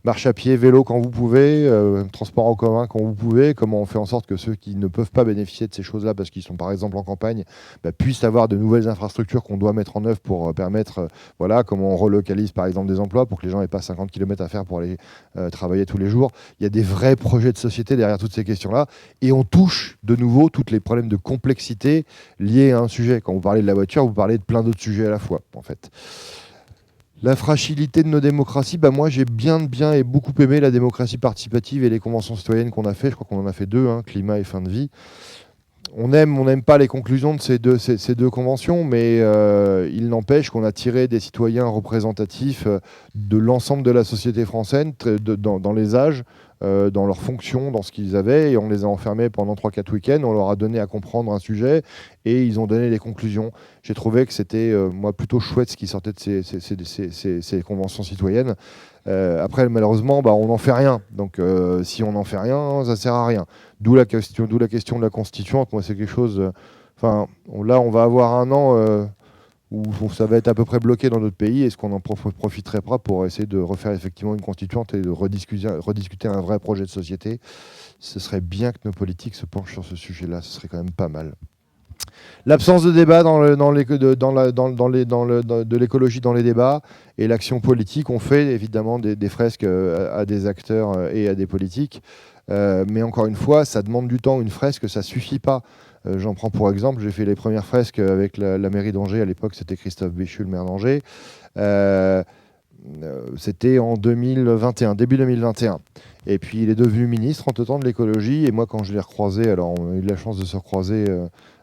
Marche à pied, vélo quand vous pouvez, transport en commun quand vous pouvez. Comment on fait en sorte que ceux qui ne peuvent pas bénéficier de ces choses-là, parce qu'ils sont par exemple en campagne, puissent avoir de nouvelles infrastructures qu'on doit mettre en œuvre pour permettre, comment on relocalise par exemple des emplois pour que les gens n'aient pas 50 km à faire pour aller travailler tous les jours. Il y a des vrais projets de société derrière toutes ces questions-là et on touche de nouveau tous les problèmes de complexité liés à un sujet. Quand vous parlez de la voiture, vous parlez de plein d'autres sujets à la fois, en fait. La fragilité de nos démocraties, moi j'ai bien et beaucoup aimé la démocratie participative et les conventions citoyennes qu'on a fait. Je crois qu'on en a fait 2, climat et fin de vie. On n'aime pas les conclusions de ces deux conventions, mais il n'empêche qu'on a tiré des citoyens représentatifs de l'ensemble de la société française, dans les âges, dans leurs fonctions, dans ce qu'ils avaient, et on les a enfermés pendant 3-4 week-ends, on leur a donné à comprendre un sujet, et ils ont donné des conclusions. J'ai trouvé que c'était, moi, plutôt chouette ce qui sortait de ces conventions citoyennes. Après, malheureusement, on n'en fait rien. Donc, si on n'en fait rien, ça ne sert à rien. D'où la question de la constituante. Moi, c'est quelque chose... là, on va avoir un an où ça va être à peu près bloqué dans notre pays. Est-ce qu'on en profiterait pas pour essayer de refaire effectivement une constituante et de rediscuter un vrai projet de société ? Ce serait bien que nos politiques se penchent sur ce sujet-là. Ce serait quand même pas mal. L'absence de débat de l'écologie dans les débats et l'action politique, on fait évidemment des fresques à des acteurs et à des politiques. Mais encore une fois, ça demande du temps. Une fresque, ça suffit pas. J'en prends pour exemple, j'ai fait les premières fresques avec la mairie d'Angers. À l'époque, c'était Christophe Béchu, le maire d'Angers. C'était en 2021, début 2021. Et puis, il est devenu ministre entre-temps de l'écologie. Et moi, quand je l'ai recroisé, alors on a eu de la chance de se recroiser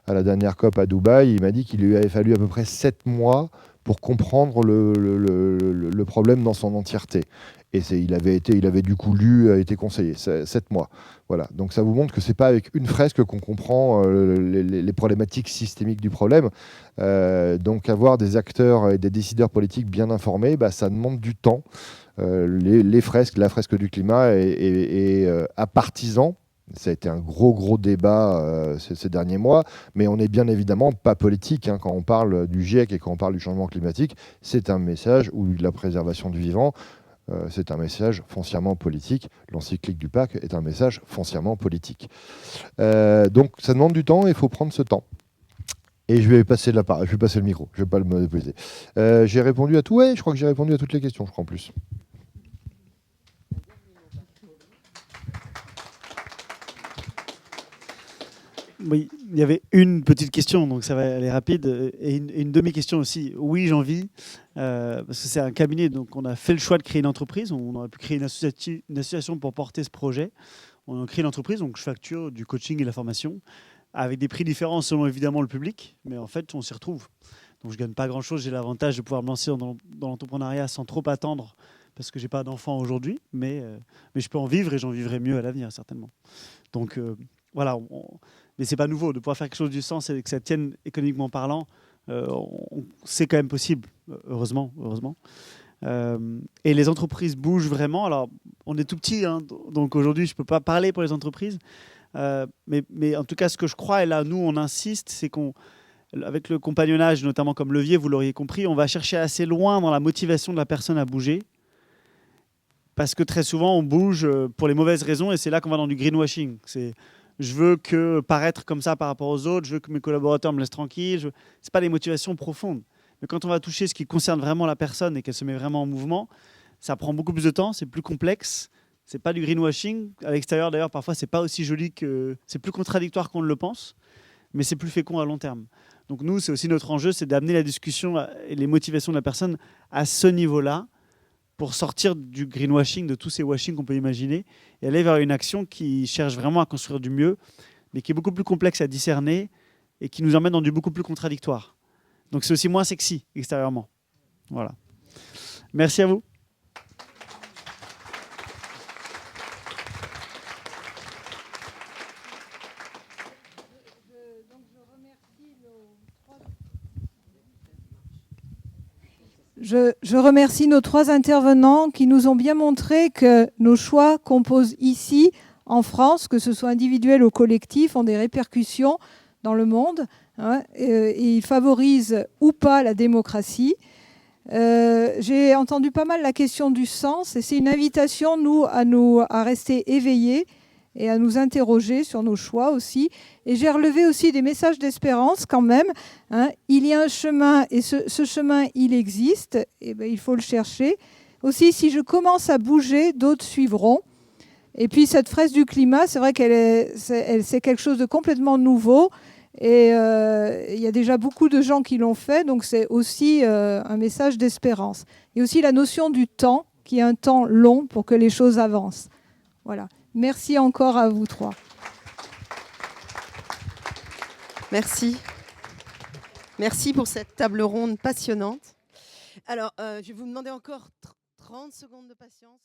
à la dernière COP à Dubaï, il m'a dit qu'il lui avait fallu à peu près 7 mois pour comprendre le problème dans son entièreté. Et il avait du coup lu, a été conseillé, 7 mois. Voilà. Donc ça vous montre que c'est pas avec une fresque qu'on comprend les problématiques systémiques du problème. Donc avoir des acteurs et des décideurs politiques bien informés, ça demande du temps. Les fresques, la fresque du climat est à partisans. Ça a été un gros débat ces derniers mois, mais on n'est bien évidemment pas politique. Quand on parle du GIEC et quand on parle du changement climatique, c'est un message, ou de la préservation du vivant, c'est un message foncièrement politique. L'encyclique du PAC est un message foncièrement politique. Donc ça demande du temps et il faut prendre ce temps. Et je vais passer le micro, je ne vais pas le monopoliser. J'ai répondu à tout, je crois que j'ai répondu à toutes les questions, je crois en plus. Oui, il y avait une petite question, donc ça va aller rapide, et une demi-question aussi. Oui, j'en vis, parce que c'est un cabinet, donc on a fait le choix de créer une entreprise. On aurait pu créer une association pour porter ce projet. On a créé une entreprise, donc je facture du coaching et de la formation, avec des prix différents selon évidemment le public, mais en fait, on s'y retrouve. Donc je ne gagne pas grand-chose, j'ai l'avantage de pouvoir me lancer dans l'entrepreneuriat sans trop attendre, parce que je n'ai pas d'enfant aujourd'hui, mais je peux en vivre et j'en vivrai mieux à l'avenir, certainement. Donc voilà, mais ce n'est pas nouveau. De pouvoir faire quelque chose du sens et que ça tienne économiquement parlant, c'est quand même possible, heureusement. Et les entreprises bougent vraiment. Alors, on est tout petit, hein, donc aujourd'hui, je ne peux pas parler pour les entreprises. Mais en tout cas, ce que je crois, et là, nous, on insiste, c'est qu'avec le compagnonnage, notamment comme levier, vous l'auriez compris, on va chercher assez loin dans la motivation de la personne à bouger. Parce que très souvent, on bouge pour les mauvaises raisons, et c'est là qu'on va dans du greenwashing. Je veux paraître comme ça par rapport aux autres, je veux que mes collaborateurs me laissent tranquille. Ce n'est pas des motivations profondes. Mais quand on va toucher ce qui concerne vraiment la personne et qu'elle se met vraiment en mouvement, ça prend beaucoup plus de temps, c'est plus complexe. C'est pas du greenwashing. À l'extérieur, d'ailleurs, parfois, c'est pas aussi joli c'est plus contradictoire qu'on ne le pense, mais c'est plus fécond à long terme. Donc nous, c'est aussi notre enjeu, c'est d'amener la discussion et les motivations de la personne à ce niveau-là, pour sortir du greenwashing, de tous ces washing qu'on peut imaginer, et aller vers une action qui cherche vraiment à construire du mieux, mais qui est beaucoup plus complexe à discerner et qui nous emmène dans du beaucoup plus contradictoire. Donc c'est aussi moins sexy extérieurement. Voilà. Merci à vous. Je remercie nos 3 intervenants qui nous ont bien montré que nos choix qu'on pose ici, en France, que ce soit individuel ou collectif, ont des répercussions dans le monde, hein, et ils favorisent ou pas la démocratie. J'ai entendu pas mal la question du sens, et c'est une invitation, nous, à rester éveillés et à nous interroger sur nos choix aussi. Et j'ai relevé aussi des messages d'espérance quand même. Hein. Il y a un chemin, et ce chemin, il existe, et ben, il faut le chercher. Aussi, si je commence à bouger, d'autres suivront. Et puis cette fresque du climat, c'est vrai c'est quelque chose de complètement nouveau. Et il y a déjà beaucoup de gens qui l'ont fait, donc c'est aussi un message d'espérance. Et aussi la notion du temps, qui est un temps long pour que les choses avancent. Voilà. Merci encore à vous 3. Merci. Merci pour cette table ronde passionnante. Alors, je vais vous demander encore 30 secondes de patience.